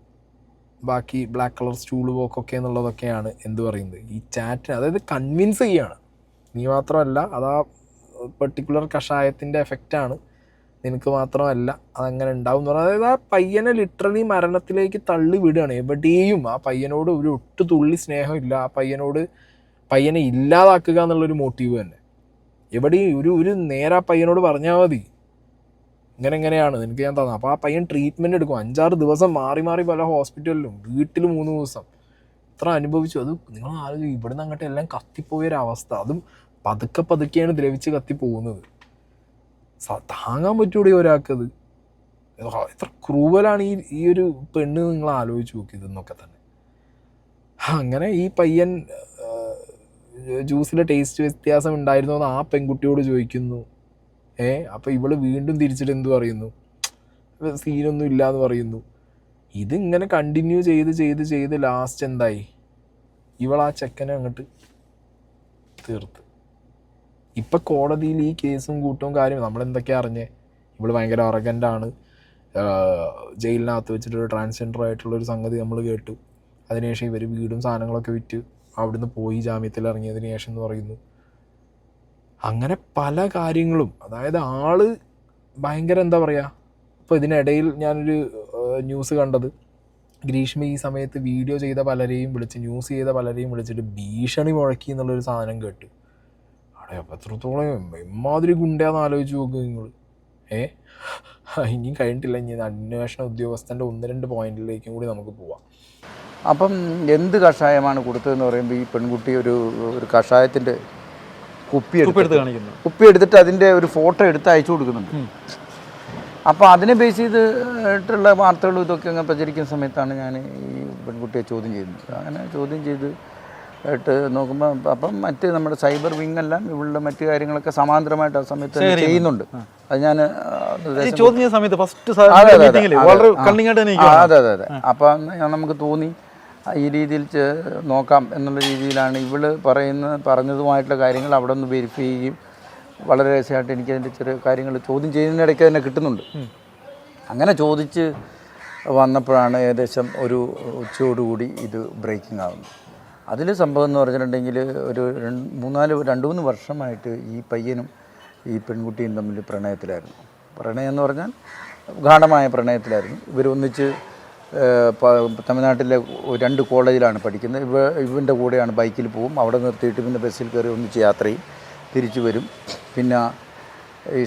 ബാക്കി ബ്ലാക്ക് കളർ സ്റ്റൂൾ പോക്കൊക്കെ എന്നുള്ളതൊക്കെയാണ് എന്ത് പറയുന്നത് ഈ ചാറ്റിന്. അതായത് കൺവിൻസ് ചെയ്യാണ്, നീ മാത്രമല്ല അത് ആ പെർട്ടിക്കുലർ കഷായത്തിൻ്റെ എഫക്റ്റാണ്, നിനക്ക് മാത്രമല്ല അതങ്ങനെ ഉണ്ടാവും എന്ന് പറഞ്ഞാൽ. അതായത് ആ പയ്യനെ ലിറ്ററലി മരണത്തിലേക്ക് തള്ളി വിടുകയാണ്. എവിടെയും ആ പയ്യനോട് ഒരു ഒട്ടു തുള്ളി സ്നേഹമില്ല, ആ പയ്യനെ ഇല്ലാതാക്കുക എന്നുള്ളൊരു മോട്ടീവ് തന്നെ. എവിടെയും ഒരു നേരെ ആ പയ്യനോട് പറഞ്ഞാൽ മതി ഇങ്ങനെയാണ് നിനക്ക് ഞാൻ തന്നത്. അപ്പോൾ ആ പയ്യൻ ട്രീറ്റ്മെൻറ്റ് എടുക്കും, 5-6 ദിവസം മാറി പല ഹോസ്പിറ്റലിലും, വീട്ടിൽ 3 ദിവസം ഇത്ര അനുഭവിച്ചു. അത് നിങ്ങൾ ആലോചിക്കും, ഇവിടുന്ന് അങ്ങോട്ട് എല്ലാം കത്തിപ്പോയൊരവസ്ഥ. അതും പതുക്കെയാണ് ദ്രവിച്ച് കത്തിപ്പോകുന്നത്. താങ്ങാൻ പറ്റൂടെ ഒരാൾക്കത്? എത്ര ക്രൂവലാണ് ഈ ഒരു പെണ്ണ്, നിങ്ങൾ ആലോചിച്ച് നോക്കി ഇതെന്നൊക്കെ തന്നെ. അങ്ങനെ ഈ പയ്യൻ ജ്യൂസിലെ ടേസ്റ്റ് വ്യത്യാസം ഉണ്ടായിരുന്നോ എന്ന് ആ പെൺകുട്ടിയോട് ചോദിക്കുന്നു. അപ്പോൾ ഇവള് വീണ്ടും തിരിച്ചിട്ട് എന്ത് പറയുന്നു, സീനൊന്നും ഇല്ല എന്ന് പറയുന്നു. ഇതിങ്ങനെ കണ്ടിന്യൂ ചെയ്ത് ലാസ്റ്റ് എന്തായി, ഇവളാ ചെക്കനെ അങ്ങോട്ട് തീർത്ത്. ഇപ്പം കോടതിയിൽ ഈ കേസും കൂട്ടവും കാര്യം നമ്മളെന്തൊക്കെയാണ് അറിഞ്ഞേ, ഇവള് ഭയങ്കര അറഗൻ്റാണ്, ജയിലിനകത്ത് വെച്ചിട്ടൊരു ട്രാൻസ്ജെൻഡർ ആയിട്ടുള്ളൊരു സംഗതി നമ്മൾ കേട്ടു. അതിനുശേഷം ഇവർ വീടും സാധനങ്ങളൊക്കെ വിറ്റ് അവിടുന്ന് പോയി ജാമ്യത്തിൽ ഇറങ്ങിയതിന് ശേഷം എന്ന് പറയുന്നു. അങ്ങനെ പല കാര്യങ്ങളും, അതായത് ആള് ഭയങ്കര എന്താ പറയുക. ഇപ്പോൾ ഇതിനിടയിൽ ഞാനൊരു ന്യൂസ് കണ്ടത്, ഗ്രീഷ്മ ഈ സമയത്ത് വീഡിയോ ചെയ്ത പലരെയും വിളിച്ച്, ന്യൂസ് ചെയ്ത പലരെയും വിളിച്ചിട്ട് ഭീഷണി മുഴക്കി എന്നുള്ളൊരു സാധനം കേട്ടു. അവിടെ അപ്പം എത്രത്തോളം എമ്മാതിരി ഗുണ്ടയാന്ന് ആലോചിച്ച് നോക്കുക നിങ്ങൾ. ഇനിയും കഴിഞ്ഞിട്ടില്ല, ഇനി അന്വേഷണ ഉദ്യോഗസ്ഥൻ്റെ 1-2 പോയിന്റിലേക്കും കൂടി നമുക്ക് പോവാം. അപ്പം എന്ത് കഷായമാണ് കൊടുത്തതെന്ന് പറയുമ്പോൾ ഈ പെൺകുട്ടി ഒരു കഷായത്തിൻ്റെ കുപ്പി എടുത്തിട്ട് അതിൻ്റെ ഒരു ഫോട്ടോ എടുത്ത് അയച്ചു കൊടുക്കുന്നുണ്ട്. അപ്പോൾ അതിനെ ബേസ് ചെയ്തിട്ടുള്ള വാർത്തകളും ഇതൊക്കെ അങ്ങ് പ്രചരിക്കുന്ന സമയത്താണ് ഞാൻ ഈ പെൺകുട്ടിയെ ചോദ്യം ചെയ്യുന്നത്. അങ്ങനെ ചോദ്യം ചെയ്തിട്ട് നോക്കുമ്പോൾ അപ്പം മറ്റ് നമ്മുടെ സൈബർ വിങ് എല്ലാം ഇവളുടെ മറ്റു കാര്യങ്ങളൊക്കെ സമാന്തരമായിട്ട് ആ സമയത്ത് ചെയ്യുന്നുണ്ട്. അത് ഞാൻ അതെ. അപ്പം നമുക്ക് തോന്നി ഈ രീതിയിൽ നോക്കാം എന്നുള്ള രീതിയിലാണ് ഇവള് പറഞ്ഞതുമായിട്ടുള്ള കാര്യങ്ങൾ അവിടെ ഒന്ന് വെരിഫൈ ചെയ്യുകയും വളരെ രസമായിട്ട് എനിക്കതിൻ്റെ ചെറിയ കാര്യങ്ങൾ ചോദ്യം ചെയ്യുന്നതിനിടയ്ക്ക് തന്നെ കിട്ടുന്നുണ്ട്. അങ്ങനെ ചോദിച്ച് വന്നപ്പോഴാണ് ഏകദേശം ഒരു ഉച്ചയോടുകൂടി ഇത് ബ്രേക്കിംഗ് ആകുന്നത്. അതിൽ സംഭവം എന്ന് പറഞ്ഞിട്ടുണ്ടെങ്കിൽ ഒരു 2-3 വർഷമായിട്ട് ഈ പയ്യനും ഈ പെൺകുട്ടിയും തമ്മിൽ പ്രണയത്തിലായിരുന്നു. പ്രണയം എന്ന് പറഞ്ഞാൽ ഗാഢമായ പ്രണയത്തിലായിരുന്നു. ഇവരൊന്നിച്ച് തമിഴ്നാട്ടിലെ 2 കോളേജിലാണ് പഠിക്കുന്നത്. ഇവൻ്റെ കൂടെയാണ് ബൈക്കിൽ പോവും, അവിടെ നിർത്തിയിട്ട് പിന്നെ ബസ്സിൽ കയറി ഒന്നിച്ച് യാത്ര ചെയ്യും, തിരിച്ചു വരും. പിന്നെ ഈ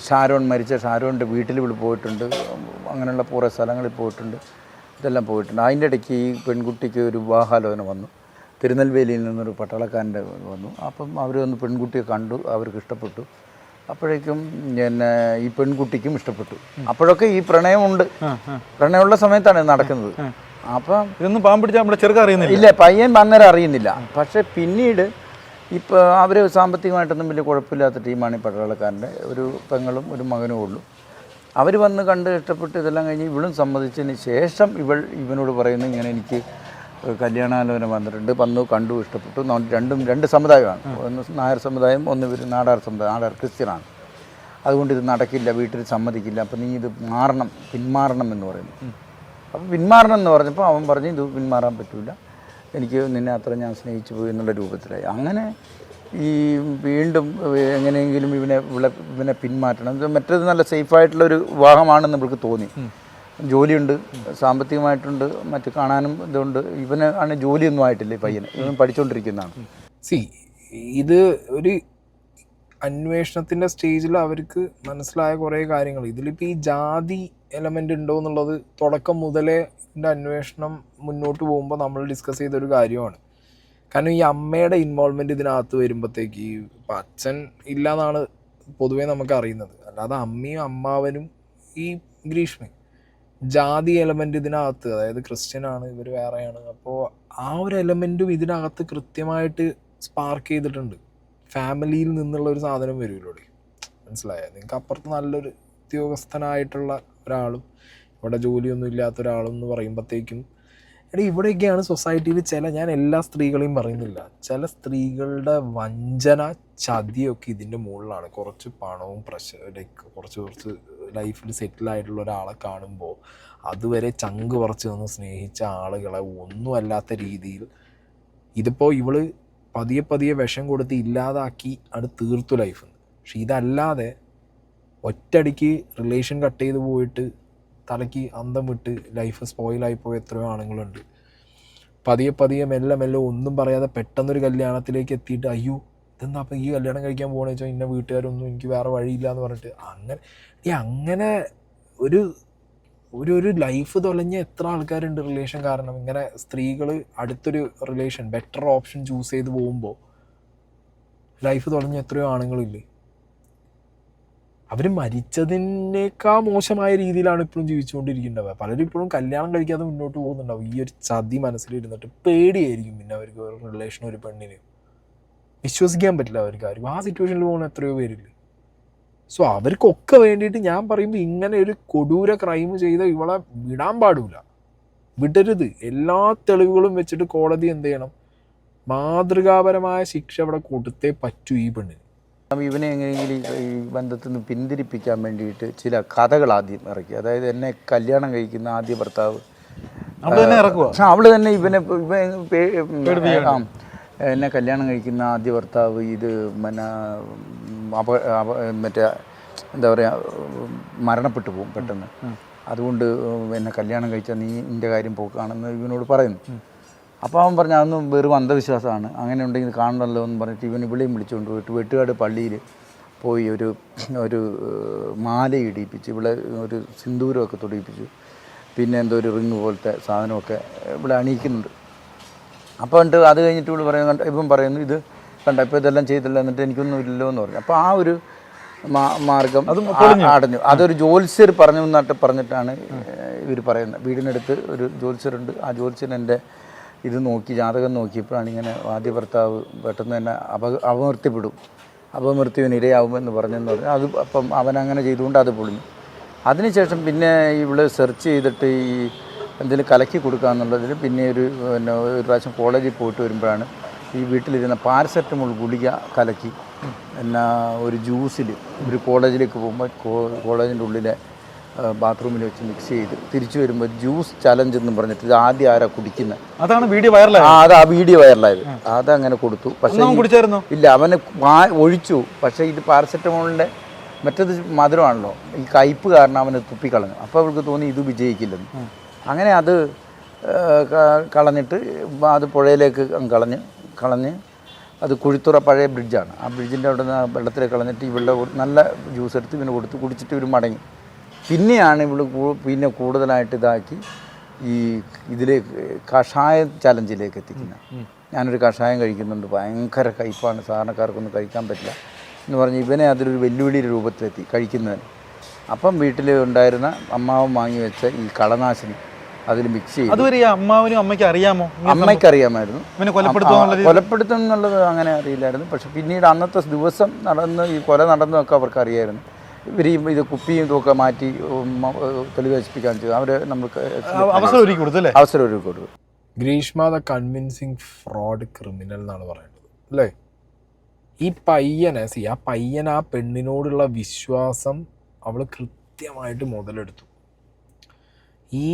മരിച്ച ഷാരോണിൻ്റെ വീട്ടിൽ ഇവിടെ പോയിട്ടുണ്ട്, അങ്ങനെയുള്ള കുറേ സ്ഥലങ്ങളിൽ പോയിട്ടുണ്ട്, ഇതെല്ലാം പോയിട്ടുണ്ട്. അതിൻ്റെ ഇടയ്ക്ക് ഈ പെൺകുട്ടിക്ക് ഒരു വിവാഹാലോചന വന്നു. തിരുനെൽവേലിയിൽ നിന്നൊരു പട്ടാളക്കാരൻ്റെ വന്നു. അപ്പം അവർ വന്ന് പെൺകുട്ടിയെ കണ്ടു, അവർക്ക് ഇഷ്ടപ്പെട്ടു. അപ്പോഴേക്കും ഈ പെൺകുട്ടിക്കും ഇഷ്ടപ്പെട്ടു. അപ്പോഴൊക്കെ ഈ പ്രണയമുണ്ട്, പ്രണയമുള്ള സമയത്താണ് ഇത് നടക്കുന്നത്. അപ്പം ഇതൊന്നും പാമ്പ് പിടിച്ചാൽ നമ്മുടെ ചെറുക്കം അറിയുന്നില്ല. ഇല്ല, പയ്യൻ അന്നേരം അറിയുന്നില്ല. പക്ഷേ പിന്നീട് ഇപ്പോൾ അവർ സാമ്പത്തികമായിട്ടൊന്നും വലിയ കുഴപ്പമില്ലാത്ത ടീമാണ് ഈ പട്ടാളക്കാരൻ്റെ. ഒരു പെങ്ങളും ഒരു മകനും ഉള്ളൂ. അവർ വന്ന് കണ്ട് ഇഷ്ടപ്പെട്ട് ഇതെല്ലാം കഴിഞ്ഞ് ഇവളും സമ്മതിച്ചതിന് ശേഷം ഇവനോട് പറയുന്നു, ഇങ്ങനെ എനിക്ക് കല്യാണാലോചന വന്നു കണ്ടു, ഇഷ്ടപ്പെട്ടു. രണ്ട് സമുദായമാണ്, ഒന്ന് നായർ സമുദായം, ഒന്ന് നാടാർ സമുദായം. നാടാർ ക്രിസ്ത്യനാണ്, അതുകൊണ്ട് ഇത് നടക്കില്ല, വീട്ടിൽ സമ്മതിക്കില്ല, അപ്പം നീ ഇത് പിന്മാറണം എന്ന് പറയുന്നു. അപ്പോൾ പിന്മാറണം എന്ന് പറഞ്ഞപ്പോൾ അവൻ പറഞ്ഞു, ഇത് പിന്മാറാൻ പറ്റില്ല, എനിക്ക് നിന്നെ അത്ര ഞാൻ സ്നേഹിച്ചു പോയി എന്നുള്ള രൂപത്തിലായി. അങ്ങനെ ഈ വീണ്ടും എങ്ങനെയെങ്കിലും ഇവനെ പിന്മാറ്റണം. മറ്റേത് നല്ല സേഫായിട്ടുള്ളൊരു വിവാഹമാണെന്ന് നമ്മൾക്ക് തോന്നി. ജോലിയുണ്ട്, സാമ്പത്തികമായിട്ടുണ്ട്, മറ്റ് കാണാനും ഇതുണ്ട്. ഇവന് ആണ് ജോലിയൊന്നും ആയിട്ടില്ല, ഈ പയ്യന്, ഇവൻ പഠിച്ചുകൊണ്ടിരിക്കുന്നതാണ്. ഇത് ഒരു അന്വേഷണത്തിൻ്റെ സ്റ്റേജിൽ അവർക്ക് മനസ്സിലായ കുറേ കാര്യങ്ങൾ. ഇതിലിപ്പോൾ ഈ ജാതി എലമെൻ്റ് ഉണ്ടോ എന്നുള്ളത് തുടക്കം മുതലേ ഇതിൻ്റെ അന്വേഷണം മുന്നോട്ട് പോകുമ്പോൾ നമ്മൾ ഡിസ്കസ് ചെയ്തൊരു കാര്യമാണ്. കാരണം ഈ അമ്മയുടെ ഇൻവോൾവ്മെൻറ്റ് ഇതിനകത്ത് വരുമ്പോഴത്തേക്ക് ഇപ്പം അച്ഛൻ ഇല്ലയെന്നാണ് പൊതുവേ നമുക്ക് അറിയുന്നത്. അല്ലാതെ അമ്മയും അമ്മാവനും ഈ ഗ്രീഷ്മയും ജാതി എലമെൻ്റ് ഇതിനകത്ത്, അതായത് ക്രിസ്ത്യനാണ്, ഇവർ വേറെയാണ്. അപ്പോൾ ആ ഒരു എലമെൻറ്റും ഇതിനകത്ത് കൃത്യമായിട്ട് സ്പാർക്ക് ചെയ്തിട്ടുണ്ട്. ഫാമിലിയിൽ നിന്നുള്ള ഒരു സാധനം വരുമല്ലോ, മനസ്സിലായോ? നിങ്ങൾക്ക് അപ്പുറത്ത് നല്ലൊരു ഉദ്യോഗസ്ഥനായിട്ടുള്ള ഒരാളും ഇവിടെ ജോലിയൊന്നും ഇല്ലാത്ത ഒരാളും എന്ന് പറയുമ്പോഴത്തേക്കും ഇവിടെയൊക്കെയാണ് സൊസൈറ്റിയിൽ ഞാൻ എല്ലാ സ്ത്രീകളെയും പറയുന്നില്ല, ചില സ്ത്രീകളുടെ വഞ്ചന ചതിയൊക്കെ ഇതിൻ്റെ മുകളിലാണ്. കുറച്ച് പണവും കുറച്ച് ലൈഫിൽ സെറ്റിലായിട്ടുള്ള ഒരാളെ കാണുമ്പോൾ അതുവരെ ചങ്ക് പറിച്ച് നിന്ന് സ്നേഹിച്ച ആളുകളെ ഒന്നുമല്ലാത്ത രീതിയിൽ ഇതിപ്പോൾ ഇവള് പതിയെ വിഷം കൊടുത്ത് ഇല്ലാതാക്കി അത് തീർത്തു ലൈഫ്. പക്ഷെ ഇതല്ലാതെ ഒറ്റയടിക്ക് റിലേഷൻ കട്ട് ചെയ്ത് പോയിട്ട് തലയ്ക്ക് അന്തം വിട്ട് ലൈഫ് സ്പോയിലായിപ്പോയ എത്രയോ ആണുങ്ങളുണ്ട്. പതിയെ മെല്ലെ ഒന്നും പറയാതെ പെട്ടെന്നൊരു കല്യാണത്തിലേക്ക് എത്തിയിട്ട് അയ്യോ ഇതെന്താ അപ്പം ഈ കല്യാണം കഴിക്കാൻ പോകണമെന്ന് വെച്ചാൽ ഇന്ന വീട്ടുകാരൊന്നും എനിക്ക് വേറെ വഴിയില്ല എന്ന് പറഞ്ഞിട്ട് അങ്ങനെ ഒരു ലൈഫ് തൊലഞ്ഞ എത്ര ആൾക്കാരുണ്ട് റിലേഷൻ കാരണം. ഇങ്ങനെ സ്ത്രീകൾ അടുത്തൊരു റിലേഷൻ ബെറ്റർ ഓപ്ഷൻ ചൂസ് ചെയ്ത് പോകുമ്പോൾ ലൈഫ് തൊലഞ്ഞ എത്രയോ ആണുങ്ങളില്ലേ. അവർ മരിച്ചതിനേക്കാൾ മോശമായ രീതിയിലാണ് ഇപ്പോഴും ജീവിച്ചുകൊണ്ടിരിക്കേണ്ടത്. പലരും ഇപ്പോഴും കല്യാണം കഴിക്കാതെ മുന്നോട്ട് പോകുന്നുണ്ടാവും. ഈ ഒരു ചതി മനസ്സിലിരുന്നിട്ട് പേടിയായിരിക്കും പിന്നെ അവർക്ക് ഒരു റിലേഷൻ, ഒരു പെണ്ണിന് വിശ്വസിക്കാൻ പറ്റില്ല അവർക്ക് ആരും. ആ സിറ്റുവേഷനിൽ പോകുന്ന എത്രയോ പേരില്ലേ. സോ അവർക്കൊക്കെ വേണ്ടിയിട്ട് ഞാൻ പറയുമ്പോൾ ഇങ്ങനെ ഒരു കൊടൂര ക്രൈം ചെയ്ത ഇവളെ വിടാൻ പാടില്ല, വിടരുത്. എല്ലാ തെളിവുകളും വെച്ചിട്ട് കോടതി എന്ത് ചെയ്യണം, മാതൃകാപരമായ ശിക്ഷ ഇവിടെ കൊടുത്തേ പറ്റൂ ഈ പെണ്ണിന്. ഇവനെ എങ്ങനെയെങ്കിലും ഈ ബന്ധത്തിൽ നിന്ന് പിന്തിരിപ്പിക്കാൻ വേണ്ടിയിട്ട് ചില കഥകൾ ആദ്യം ഇറക്കി. അതായത് എന്നെ കല്യാണം കഴിക്കുന്ന ആദ്യ ഭർത്താവ് അവള് തന്നെ എന്നെ കല്യാണം കഴിക്കുന്ന ആദ്യ ഭർത്താവ് ഇത് മറ്റേ എന്താ പറയുക മരണപ്പെട്ടു പോകും പെട്ടെന്ന്, അതുകൊണ്ട് എന്നെ കല്യാണം കഴിച്ചാൽ നീ നിൻ്റെ കാര്യം പോക്കാണെന്ന് ഇവനോട് പറയുന്നു. അപ്പോൾ അവൻ പറഞ്ഞു അതൊന്നും വെറും അന്ധവിശ്വാസമാണ്, അങ്ങനെ ഉണ്ടെങ്കിൽ കാണണമല്ലോ എന്ന് പറഞ്ഞിട്ട് ഇവിടെയും വിളിച്ചുകൊണ്ട് പോയിട്ട് വെട്ടുകാട് പള്ളിയിൽ പോയി ഒരു മാല ഇടിപ്പിച്ച് ഇവിടെ ഒരു സിന്ദൂരമൊക്കെ തൊടിയിപ്പിച്ചു, പിന്നെ എന്തോ ഒരു റിങ് പോലത്തെ സാധനമൊക്കെ ഇവിടെ അണിയിക്കുന്നുണ്ട്. അപ്പോൾ എന്നിട്ട് അത് കഴിഞ്ഞിട്ട് ഇവൻ പറയുന്നു ഇത് കണ്ട ഇപ്പോൾ ഇതെല്ലാം ചെയ്തില്ല എന്നിട്ട് എനിക്കൊന്നും ഇല്ലല്ലോ എന്ന് പറഞ്ഞു. അപ്പോൾ ആ ഒരു മാർഗം അടഞ്ഞു. അതൊരു ജ്യോത്സ്യർ പറഞ്ഞു എന്നിട്ട് പറഞ്ഞിട്ടാണ് ഇവർ പറയുന്നത്. വീടിനടുത്ത് ഒരു ജ്യോത്സ്യരുണ്ട്, ആ ജ്യോത്സ്യൻ എൻ്റെ ഇത് നോക്കി ജാതകം നോക്കിയപ്പോഴാണ് ഇങ്ങനെ ആദ്യ ഭർത്താവ് പെട്ടെന്ന് തന്നെ അപമൃത്യുവിന് ഇരയാവുമെന്ന് പറഞ്ഞെന്ന് പറഞ്ഞു. അത് അപ്പം അവനങ്ങനെ ചെയ്തുകൊണ്ട് അത് പൊളിഞ്ഞു. അതിനുശേഷം പിന്നെ ഇവിടെ സെർച്ച് ചെയ്തിട്ട് ഈ എന്തെങ്കിലും കലക്കി കൊടുക്കാമെന്നുള്ളതിൽ പിന്നെ ഒരു പ്രാവശ്യം കോളേജിൽ പോയിട്ട് വരുമ്പോഴാണ് ഈ വീട്ടിലിരുന്ന പാരസെറ്റമോൾ ഗുളിക കലക്കി ഒരു ജ്യൂസിൽ ഒരു കോളേജിലേക്ക് പോകുമ്പോൾ കോളേജിൻ്റെ ഉള്ളിലെ ബാത്റൂമിൽ വെച്ച് മിക്സ് ചെയ്ത് തിരിച്ചു വരുമ്പോൾ ജ്യൂസ് ചലഞ്ച് എന്ന് പറഞ്ഞിട്ട് ഇത് ആദ്യം ആരാ കുടിക്കുന്നത്, അതാണ് വീഡിയോ വൈറലായത്. അത് ആ വീഡിയോ വൈറലായത്. അതങ്ങനെ കൊടുത്തു. പക്ഷേ ഇല്ല, അവന് ഒഴിച്ചു. പക്ഷേ ഇത് പാരസെറ്റമോളിൻ്റെ മറ്റേത് മധുരമാണല്ലോ, ഈ കയ്പ്പ് കാരണം അവന് തുപ്പിക്കളഞ്ഞു. അപ്പോൾ അവൾക്ക് തോന്നി ഇത് വിജയിക്കില്ലെന്ന്. അങ്ങനെ അത് കളഞ്ഞിട്ട് അത് പുഴയിലേക്ക് കളഞ്ഞ് അത് കുഴിത്തുറ പഴയ ബ്രിഡ്ജാണ്, ആ ബ്രിഡ്ജിൻ്റെ അവിടെ നിന്ന് വെള്ളത്തിലേക്ക് കളഞ്ഞിട്ട് ഇവിടെ നല്ല ജ്യൂസ് എടുത്ത് ഇവന് കൊടുത്ത് കുടിച്ചിട്ട് ഇവർ മടങ്ങി. പിന്നെയാണ് പിന്നെ കൂടുതലായിട്ട് ഇതാക്കി ഈ ഇതിലേക്ക് കഷായ ചലഞ്ചിലേക്ക് എത്തിക്കുന്നത്. ഞാനൊരു കഷായം കഴിക്കുന്നുണ്ട്, ഭയങ്കര കയ്പ്പാണ്, സാധാരണക്കാർക്കൊന്നും കഴിക്കാൻ പറ്റില്ല എന്ന് പറഞ്ഞ് ഇവനെ അതിലൊരു വെല്ലുവിളിയുടെ രൂപത്തിലെത്തി കഴിക്കുന്നതിന്. അപ്പം വീട്ടിൽ ഉണ്ടായിരുന്ന അമ്മാവൻ വാങ്ങി വെച്ച ഈ കളനാശിനി അതിൽ മിക്സ് ചെയ്തു. അതുവരെ അമ്മാവനും അമ്മയ്ക്ക് അറിയാമോ? അമ്മയ്ക്ക് അറിയാമായിരുന്നു. കൊലപ്പെടുത്തും എന്നുള്ളത് അങ്ങനെ അറിയില്ലായിരുന്നു. പക്ഷെ പിന്നീട് അന്നത്തെ ദിവസം ഈ കൊല നടന്നതൊക്കെ അവർക്ക് അറിയായിരുന്നു. ഇവർ ഇത് കുപ്പിയും ഇതൊക്കെ മാറ്റി തെളിവെച്ചിപ്പിക്കാൻ ചെയ്തു. അവർ നമുക്ക് അവസരം ഒരുക്കി കൊടുത്തു. Greeshma the convincing fraud criminal എന്നാണ് പറയുന്നത് അല്ലേ? ഈ പയ്യനെ ആ പെണ്ണിനോടുള്ള വിശ്വാസം അവൾ കൃത്യമായിട്ട് മുതലെടുത്തു. ഈ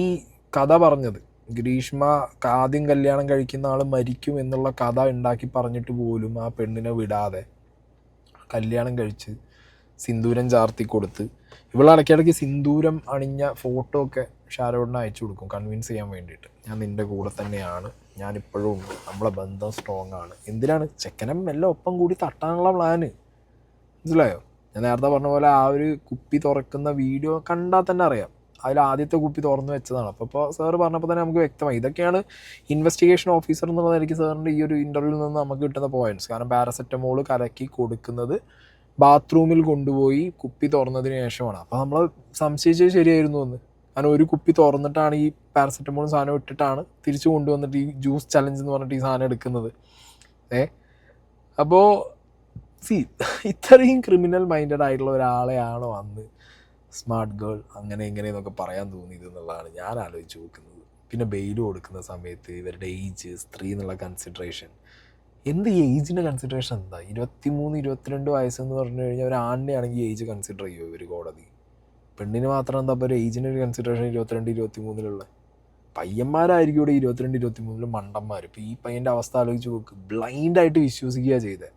കഥ പറഞ്ഞത് ഗ്രീഷ്മ ആദ്യം കല്യാണം കഴിക്കുന്ന ആൾ മരിക്കും എന്നുള്ള കഥ ഉണ്ടാക്കി പറഞ്ഞിട്ട് പോലും ആ പെണ്ണിനെ വിടാതെ കല്യാണം കഴിച്ച് സിന്ദൂരം ചാർത്തി കൊടുത്ത് ഇടയ്ക്കിടയ്ക്ക് സിന്ദൂരം അണിഞ്ഞ ഫോട്ടോ ഒക്കെ ഷാരോണിന് അയച്ചു കൊടുക്കും കൺവിൻസ് ചെയ്യാൻ വേണ്ടിയിട്ട്. ഞാൻ നിൻ്റെ കൂടെ തന്നെയാണ്, ഞാനിപ്പോഴും ഉണ്ട്, നമ്മളെ ബന്ധം സ്ട്രോങ് ആണ്. എന്തിനാണ്? ചെക്കനം എല്ലാം ഒപ്പം കൂടി തട്ടാനുള്ള പ്ലാന്. മനസ്സിലായോ? ഞാൻ നേരത്തെ പറഞ്ഞ പോലെ ആ ഒരു കുപ്പി തുറക്കുന്ന വീഡിയോ കണ്ടാൽ തന്നെ അറിയാം അതിൽ ആദ്യത്തെ കുപ്പി തുറന്നു വെച്ചതാണ്. അപ്പോൾ സാറ് പറഞ്ഞപ്പോൾ തന്നെ നമുക്ക് വ്യക്തമായി. ഇതൊക്കെയാണ് ഇൻവെസ്റ്റിഗേഷൻ ഓഫീസർ എന്നുള്ള നിലയ്ക്ക് സാറിൻ്റെ ഈ ഒരു ഇൻ്റർവ്യൂവിൽ നിന്ന് നമുക്ക് കിട്ടുന്ന പോയിന്റ്സ്. കാരണം പാരസെറ്റമോൾ കലക്കി കൊടുക്കുന്നത് ബാത്റൂമിൽ കൊണ്ടുപോയി കുപ്പി തുറന്നതിന് ശേഷമാണ്. അപ്പോൾ നമ്മൾ സംശയിച്ചത് ശരിയായിരുന്നു എന്ന്. കാരണം ഒരു കുപ്പി തുറന്നിട്ടാണ് ഈ പാരസെറ്റമോൾ സാധനം ഇട്ടിട്ടാണ് തിരിച്ചു കൊണ്ടുവന്നിട്ട് ഈ ജ്യൂസ് ചലഞ്ച് എന്ന് പറഞ്ഞിട്ട് ഈ സാധനം എടുക്കുന്നത്. അപ്പോൾ ഇത്രയും ക്രിമിനൽ മൈൻഡഡ് ആയിട്ടുള്ള ഒരാളെയാണോ അന്ന് സ്മാർട്ട് ഗേൾ അങ്ങനെ ഇങ്ങനെയെന്നൊക്കെ പറയാൻ തോന്നിയത് എന്നുള്ളതാണ് ഞാൻ ആലോചിച്ച് നോക്കുന്നത്. പിന്നെ ബെയിൽ കൊടുക്കുന്ന സമയത്ത് ഇവരുടെ ഏജ്, സ്ത്രീ എന്നുള്ള കൺസിഡറേഷൻ, എന്ത് ഏജിൻ്റെ കൺസിഡറേഷൻ എന്താ? 23-22 വയസ്സെന്ന് പറഞ്ഞു കഴിഞ്ഞാൽ ഒരു ആണിനെ ആണെങ്കിൽ ഏജ് കൺസിഡർ ചെയ്യുമോ ഇവർ കോടതി? പെണ്ണിന് മാത്രം എന്താ ഇപ്പോൾ ഒരു ഏജിൻ്റെ ഒരു കൺസിഡറേഷൻ 22-23 പയ്യന്മാരായിരിക്കും ഇവിടെ 22-23 മണ്ടന്മാർ. ഇപ്പോൾ ഈ പയ്യൻ്റെ അവസ്ഥ ആലോചിച്ച് നോക്ക്. ബ്ലൈൻഡായിട്ട് വിശ്വസിക്കുക ചെയ്തത്.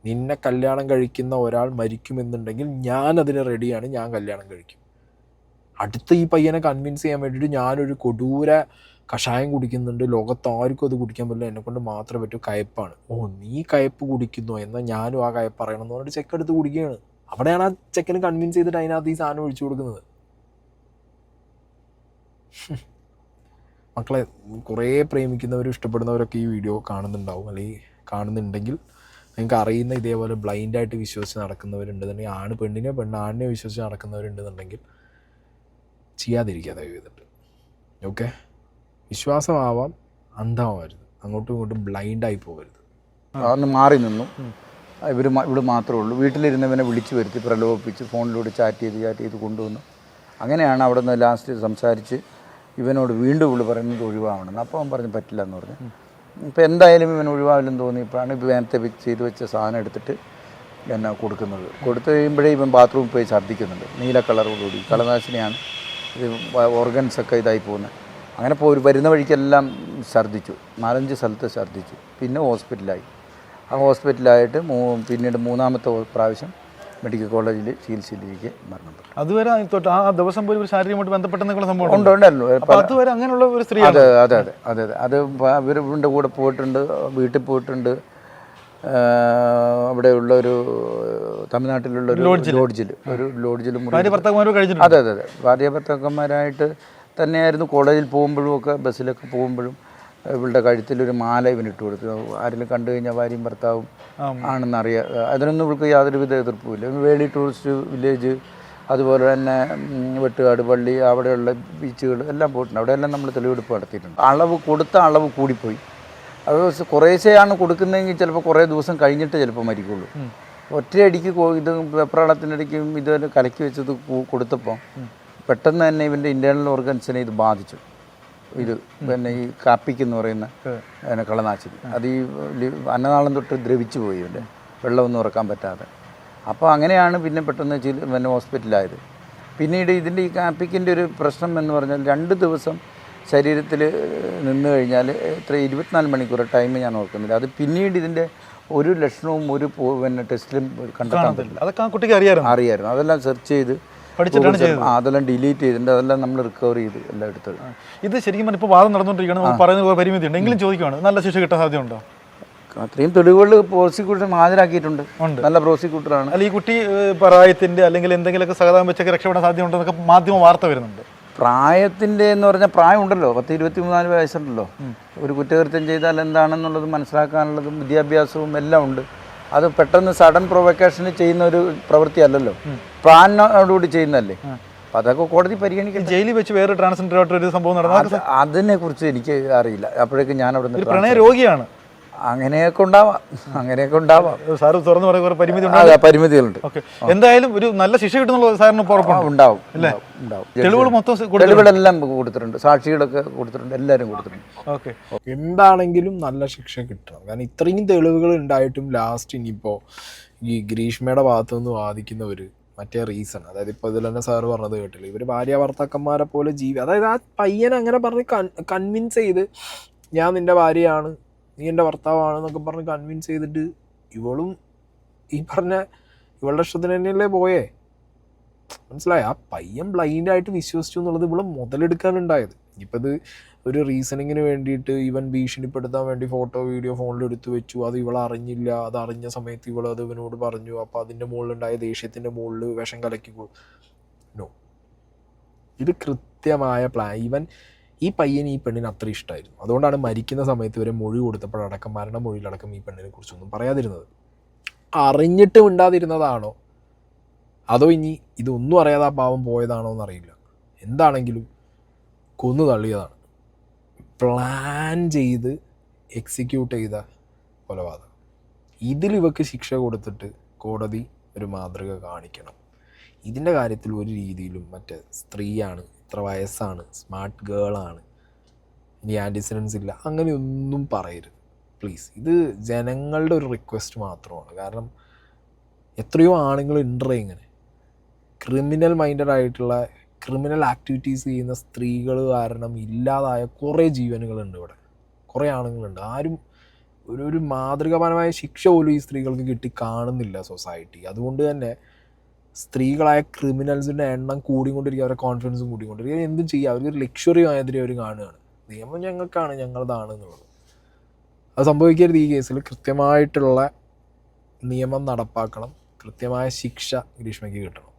നിന്നെ കല്യാണം കഴിക്കുന്ന ഒരാൾ മരിക്കുമെന്നുണ്ടെങ്കിൽ ഞാൻ അതിന് റെഡിയാണ്, ഞാൻ കല്യാണം കഴിക്കും. അടുത്ത ഈ പയ്യനെ കൺവിൻസ് ചെയ്യാൻ വേണ്ടിയിട്ട് ഞാനൊരു കൊടൂര കഷായം കുടിക്കുന്നുണ്ട്, ലോകത്ത് ആർക്കും അത് കുടിക്കാൻ പറ്റില്ല, എന്നെക്കൊണ്ട് മാത്രമേ പറ്റൂ, കയപ്പാണ്. നീ കയപ്പ് കുടിക്കുന്നോ എന്നാൽ ഞാനും ആ കയപ്പ് അറിയണം എന്ന് പറഞ്ഞിട്ട് ചെക്ക് എടുത്ത് കുടിക്കുകയാണ്. അവിടെയാണ് ആ ചെക്കന് കൺവിൻസ് ചെയ്തിട്ട് അതിനകത്ത് ഈ സാധനം ഒഴിച്ചു കൊടുക്കുന്നത്. മക്കളെ, കുറേ പ്രേമിക്കുന്നവരും ഇഷ്ടപ്പെടുന്നവരൊക്കെ ഈ വീഡിയോ കാണുന്നുണ്ടാവും, അല്ലെങ്കിൽ കാണുന്നുണ്ടെങ്കിൽ നിങ്ങൾക്ക് അറിയുന്ന ഇതേപോലെ ബ്ലൈൻഡായിട്ട് വിശ്വസിച്ച് നടക്കുന്നവരുണ്ടെന്നുണ്ടെങ്കിൽ, ആണ് പെണ്ണിനെ, ആണിനെ വിശ്വസിച്ച് നടക്കുന്നവരുണ്ടെന്നുണ്ടെങ്കിൽ ചെയ്യാതിരിക്കുക ദയവ് ചെയ്തിട്ട്. ഓക്കെ, വിശ്വാസമാവാം, അന്ധമാവരുത്, അങ്ങോട്ടും ഇങ്ങോട്ടും ബ്ലൈൻഡായി പോകരുത്. അന്ന് മാറി നിന്നു. ഇവിടെ മാത്രമേ ഉള്ളൂ. വീട്ടിലിരുന്നവനെ വിളിച്ചു വരുത്തി പ്രലോഭിപ്പിച്ച് ഫോണിലൂടെ ചാറ്റ് ചെയ്ത് കൊണ്ടുവന്നു. അങ്ങനെയാണ് അവിടെ നിന്ന് ലാസ്റ്റ് സംസാരിച്ച് ഇവനോട് വീണ്ടും ഇവിടെ പറയുന്നത് ഒഴിവാവണമെന്ന്. അപ്പോൾ അവൻ പറഞ്ഞു പറ്റില്ല എന്ന് പറഞ്ഞു. ഇപ്പോൾ എന്തായാലും ഇവൻ ഒഴിവാവില്ലെന്ന് തോന്നിയപ്പോഴാണ് ഇപ്പോൾ നേരത്തെ ചെയ്ത് വെച്ച സാധനം എടുത്തിട്ട് എന്നെ കൊടുക്കുന്നത്. കൊടുത്തു കഴിയുമ്പോഴേ ഇവൻ ബാത്റൂമിൽ പോയി ഛർദ്ദിക്കുന്നുണ്ട്. നീല കളറോടുകൂടി, കളനാശിനിയാണ്. ഇത് ഓർഗൻസൊക്കെ ഇതായി പോകുന്നത്. അങ്ങനെ വരുന്ന വഴിക്കെല്ലാം ഛർദ്ദിച്ചു. 4-5 സ്ഥലത്ത് ഛർദ്ദിച്ചു. പിന്നെ ഹോസ്പിറ്റലായി. ആ ഹോസ്പിറ്റലായിട്ട് പിന്നീട് 3-ാമത്തെ പ്രാവശ്യം മെഡിക്കൽ കോളേജിൽ ചികിത്സയിലേക്ക് മരണപ്പെട്ടു. അതുവരെ തൊട്ട് ആ ദിവസം പോലും ഒരു ശാരീരികമായിട്ട് ബന്ധപ്പെട്ടെന്നുള്ള സംഭവം ഉണ്ടല്ലോ. അതുവരെ അങ്ങനെയുള്ള ഒരു സ്ത്രീ. അതെ. അത് ഇവരുടെ കൂടെ പോയിട്ടുണ്ട്, വീട്ടിൽ പോയിട്ടുണ്ട്. അവിടെയുള്ള ഒരു തമിഴ്നാട്ടിലുള്ള ഒരു ലോഡ്ജിൽ അതെ. ഭാര്യ ഭർത്താക്കന്മാരായിട്ട് തന്നെയായിരുന്നു. കോളേജിൽ പോകുമ്പോഴും ഒക്കെ ബസ്സിലൊക്കെ പോകുമ്പോഴും ഇവളുടെ കഴുത്തിലൊരു മാല ഇവനിട്ട് കൊടുത്തു. ആരെങ്കിലും കണ്ടു കഴിഞ്ഞാൽ ഭാര്യയും ഭർത്താവും ആണെന്നറിയാം. അതിനൊന്നും ഇവൾക്ക് യാതൊരുവിധ എതിർപ്പുമില്ല. വേളി ടൂറിസ്റ്റ് വില്ലേജ്, അതുപോലെ തന്നെ വെട്ടുകാട് പള്ളി, അവിടെയുള്ള ബീച്ചുകൾ എല്ലാം പോയിട്ടുണ്ട്. അവിടെയെല്ലാം നമ്മൾ തെളിവെടുപ്പ് നടത്തിയിട്ടുണ്ട്. കൊടുത്ത അളവ് കൂടിപ്പോയി. അത് കുറേശ്ശെയാണ് കൊടുക്കുന്നതെങ്കിൽ ചിലപ്പോൾ കുറേ ദിവസം കഴിഞ്ഞിട്ട് ചിലപ്പോൾ മരിക്കുള്ളൂ. ഒറ്റയടിക്ക് ഇത് വെപ്രാളത്തിനിടയ്ക്കും ഇത് കലക്കി വെച്ചത് കൊടുത്തപ്പോൾ പെട്ടെന്ന് തന്നെ ഇവൻ്റെ ഇൻറ്റേർണൽ ഓർഗൻസിനെ ഇത് ബാധിച്ചു. ഇത് പിന്നെ ഈ കാപ്പിക്കെന്ന് പറയുന്ന കളനാശിനി അത് ഈ അന്നനാളം തൊട്ട് ദ്രവിച്ചു പോയി, ഇവൻ്റെ വെള്ളമൊന്നും ഉറക്കാൻ പറ്റാതെ. അപ്പോൾ അങ്ങനെയാണ് പിന്നെ പെട്ടെന്ന് പിന്നെ ഹോസ്പിറ്റലായത്. പിന്നീട് ഇതിൻ്റെ ഈ കാപ്പിക്കിൻ്റെ ഒരു പ്രശ്നം എന്ന് പറഞ്ഞാൽ 2 ദിവസം ശരീരത്തിൽ നിന്ന് കഴിഞ്ഞാൽ 24 മണിക്കൂർ ടൈം ഞാൻ ഓർക്കുന്നില്ല. അത് പിന്നീട് ഇതിൻ്റെ ഒരു ലക്ഷണവും ഒരു പിന്നെ ടെസ്റ്റിലും കണ്ടെത്താൻ പറ്റില്ല. അതൊക്കെ ആ കുട്ടിക്ക് അറിയായിരുന്നു. അതെല്ലാം സെർച്ച് ചെയ്ത് അതെല്ലാം ഡിലീറ്റ് ചെയ്തിട്ടുണ്ട്. അതെല്ലാം നമ്മൾ റിക്കവർ ചെയ്ത് എല്ലാം എടുത്തത്. ഇത് ശരിക്കും ഇപ്പോൾ വാദം നടന്നുകൊണ്ടിരിക്കുകയാണ്. പറയുന്ന പരിമിതി ഉണ്ട്, എങ്കിലും ചോദിക്കുകയാണ്, നല്ല ശിക്ഷ കിട്ടാൻ സാധ്യതയുണ്ടോ? അത്രയും തെളിവുകൾ പ്രോസിക്യൂട്ടർ ഹാജരാക്കിയിട്ടുണ്ട്. നല്ല പ്രോസിക്യൂട്ടറാണ്. അല്ല, ഈ കുട്ടി പ്രായത്തിൻ്റെ അല്ലെങ്കിൽ എന്തെങ്കിലുമൊക്കെ സഹതാപം വെച്ചൊക്കെ രക്ഷപ്പെടാൻ സാധ്യതയുണ്ടെന്നൊക്കെ മാധ്യമ വാർത്ത വരുന്നുണ്ട്. പ്രായത്തിൻ്റെ എന്ന് പറഞ്ഞാൽ പ്രായം ഉണ്ടല്ലോ, 10-24 വയസ്സുണ്ടല്ലോ. ഒരു കുറ്റകൃത്യം ചെയ്താൽ എന്താണെന്നുള്ളത് മനസ്സിലാക്കാനുള്ളതും വിദ്യാഭ്യാസവും എല്ലാം ഉണ്ട്. അത് പെട്ടെന്ന് സഡൻ പ്രൊവക്കേഷന് ചെയ്യുന്ന ഒരു പ്രവൃത്തി അല്ലല്ലോ, പ്ലാനോടുകൂടി ചെയ്യുന്നതല്ലേ. അപ്പം അതൊക്കെ കോടതി പരിഗണിക്കും. ജയിലിൽ വെച്ച് വേറെ ട്രാൻസ്ജെൻഡർ സംഭവം നടന്നു, അതിനെക്കുറിച്ച് എനിക്ക് അറിയില്ല. അപ്പോഴേക്കും ഞാൻ അവിടെ നിന്ന് പ്രണയ രോഗിയാണ്. അങ്ങനെയൊക്കെ ഉണ്ടാവാം. സാറ് തുറന്നു പറയുന്ന പരിമിതി പരിമിതികളുണ്ട്. എന്തായാലും ഒരു നല്ല ശിക്ഷ കിട്ടുന്നുള്ള സാറിന് ഉണ്ടാവും. തെളിവുകളെല്ലാം കൊടുത്തിട്ടുണ്ട്, സാക്ഷികളൊക്കെ കൊടുത്തിട്ടുണ്ട്, എല്ലാവരും കൊടുത്തിട്ടുണ്ട്. എന്താണെങ്കിലും നല്ല ശിക്ഷ കിട്ടണം. കാരണം ഇത്രയും തെളിവുകൾ ഉണ്ടായിട്ടും ലാസ്റ്റ് ഇനിയിപ്പോൾ ഈ ഗ്രീഷ്മയുടെ ഭാഗത്തുനിന്ന് വാദിക്കുന്നവർ മറ്റേ റീസൺ, അതായത് ഇപ്പോൾ ഇതിൽ തന്നെ സാറ് പറഞ്ഞത് കേട്ടില്ല, ഇവർ ഭാര്യ ഭർത്താക്കന്മാരെ പോലെ അതായത് ആ പയ്യനെ അങ്ങനെ പറഞ്ഞ് കൺവിൻസ് ചെയ്ത് ഞാൻ നിൻ്റെ ഭാര്യയാണ്, നീ എൻ്റെ ഭർത്താവാണെന്നൊക്കെ പറഞ്ഞ് കൺവിൻസ് ചെയ്തിട്ട് ഇവളും ഈ പറഞ്ഞ ഇവളുടെ ഇഷ്ടത്തിന് തന്നെയല്ലേ പോയേ. മനസ്സിലായി? ആ പയ്യൻ ബ്ലൈൻഡായിട്ട് വിശ്വസിച്ചു എന്നുള്ളത് ഇവള് മുതലെടുക്കാനുണ്ടായത്. ഇപ്പം ഇത് ഒരു റീസണിങ്ങിന് വേണ്ടിയിട്ട് ഇവൻ ഭീഷണിപ്പെടുത്താൻ വേണ്ടി ഫോട്ടോ വീഡിയോ ഫോണിൽ എടുത്തു വെച്ചു, അത് ഇവൾ അറിഞ്ഞില്ല, അത് അറിഞ്ഞ സമയത്ത് ഇവൾ അത് ഇവനോട് പറഞ്ഞു, അപ്പോൾ അതിൻ്റെ മുകളിലുണ്ടായ ദേഷ്യത്തിൻ്റെ മുകളിൽ വിഷം കലക്കി. നോ, ഇത് കൃത്യമായ പ്ലാൻ. ഈവൻ ഈ പയ്യന് ഈ പെണ്ണിന് അത്ര ഇഷ്ടമായിരുന്നു. അതുകൊണ്ടാണ് മരിക്കുന്ന സമയത്ത് ഇവരെ മൊഴി കൊടുത്തപ്പോഴടക്കം മൊഴിയിലടക്കം ഈ പെണ്ണിനെ കുറിച്ചൊന്നും പറയാതിരുന്നത്. അറിഞ്ഞിട്ട് മിണ്ടാതിരുന്നതാണോ അതോ ഇനി ഇതൊന്നും അറിയാതെ ആ പാവം പോയതാണോ എന്നറിയില്ല. എന്താണെങ്കിലും കൊന്നു തള്ളിയതാണ്. പ്ലാൻ ചെയ്ത് എക്സിക്യൂട്ട് ചെയ്ത കൊലപാതകം. ഇതിൽ ഇവക്ക് ശിക്ഷ കൊടുത്തിട്ട് കോടതി ഒരു മാതൃക കാണിക്കണം. ഇതിൻ്റെ കാര്യത്തിൽ ഒരു രീതിയിലും മറ്റേ സ്ത്രീയാണ്, ഇത്ര വയസ്സാണ്, സ്മാർട്ട് ഗേളാണ്, ഇനി ആൻറ്റിസിഡൻസ് ഇല്ല, അങ്ങനെയൊന്നും പറയരുത് പ്ലീസ്. ഇത് ജനങ്ങളുടെ ഒരു റിക്വസ്റ്റ് മാത്രമാണ്. കാരണം എത്രയോ ആണുങ്ങൾ ഉണ്ട് ഇങ്ങനെ ക്രിമിനൽ മൈൻഡഡ് ആയിട്ടുള്ള ക്രിമിനൽ ആക്ടിവിറ്റീസ് ചെയ്യുന്ന സ്ത്രീകൾ കാരണം ഇല്ലാതായ കുറേ ജീവനുകളുണ്ട് ഇവിടെ, കുറേ ആണുങ്ങളുണ്ട്. ആരും ഒരു മാതൃകാപരമായ ശിക്ഷ പോലും ഈ സ്ത്രീകൾക്ക് കിട്ടി കാണുന്നില്ല സൊസൈറ്റി. അതുകൊണ്ട് തന്നെ സ്ത്രീകളായ ക്രിമിനൽസിൻ്റെ എണ്ണം കൂടിക്കൊണ്ടിരിക്കുക, അവരുടെ കോൺഫിഡൻസും കൂടിക്കൊണ്ടിരിക്കുക. എന്തും ചെയ്യുക, അവർക്കൊരു ലക്ഷറി മാതിരി അവർ കാണുകയാണ്. നിയമം ഞങ്ങൾക്കാണ്, ഞങ്ങളതാണ് എന്നുള്ളത്. അത് സംഭവിക്കരുത്. ഈ കേസിൽ കൃത്യമായിട്ടുള്ള നിയമം നടപ്പാക്കണം, കൃത്യമായ ശിക്ഷ ഗ്രീഷ്മയ്ക്ക് കിട്ടണം.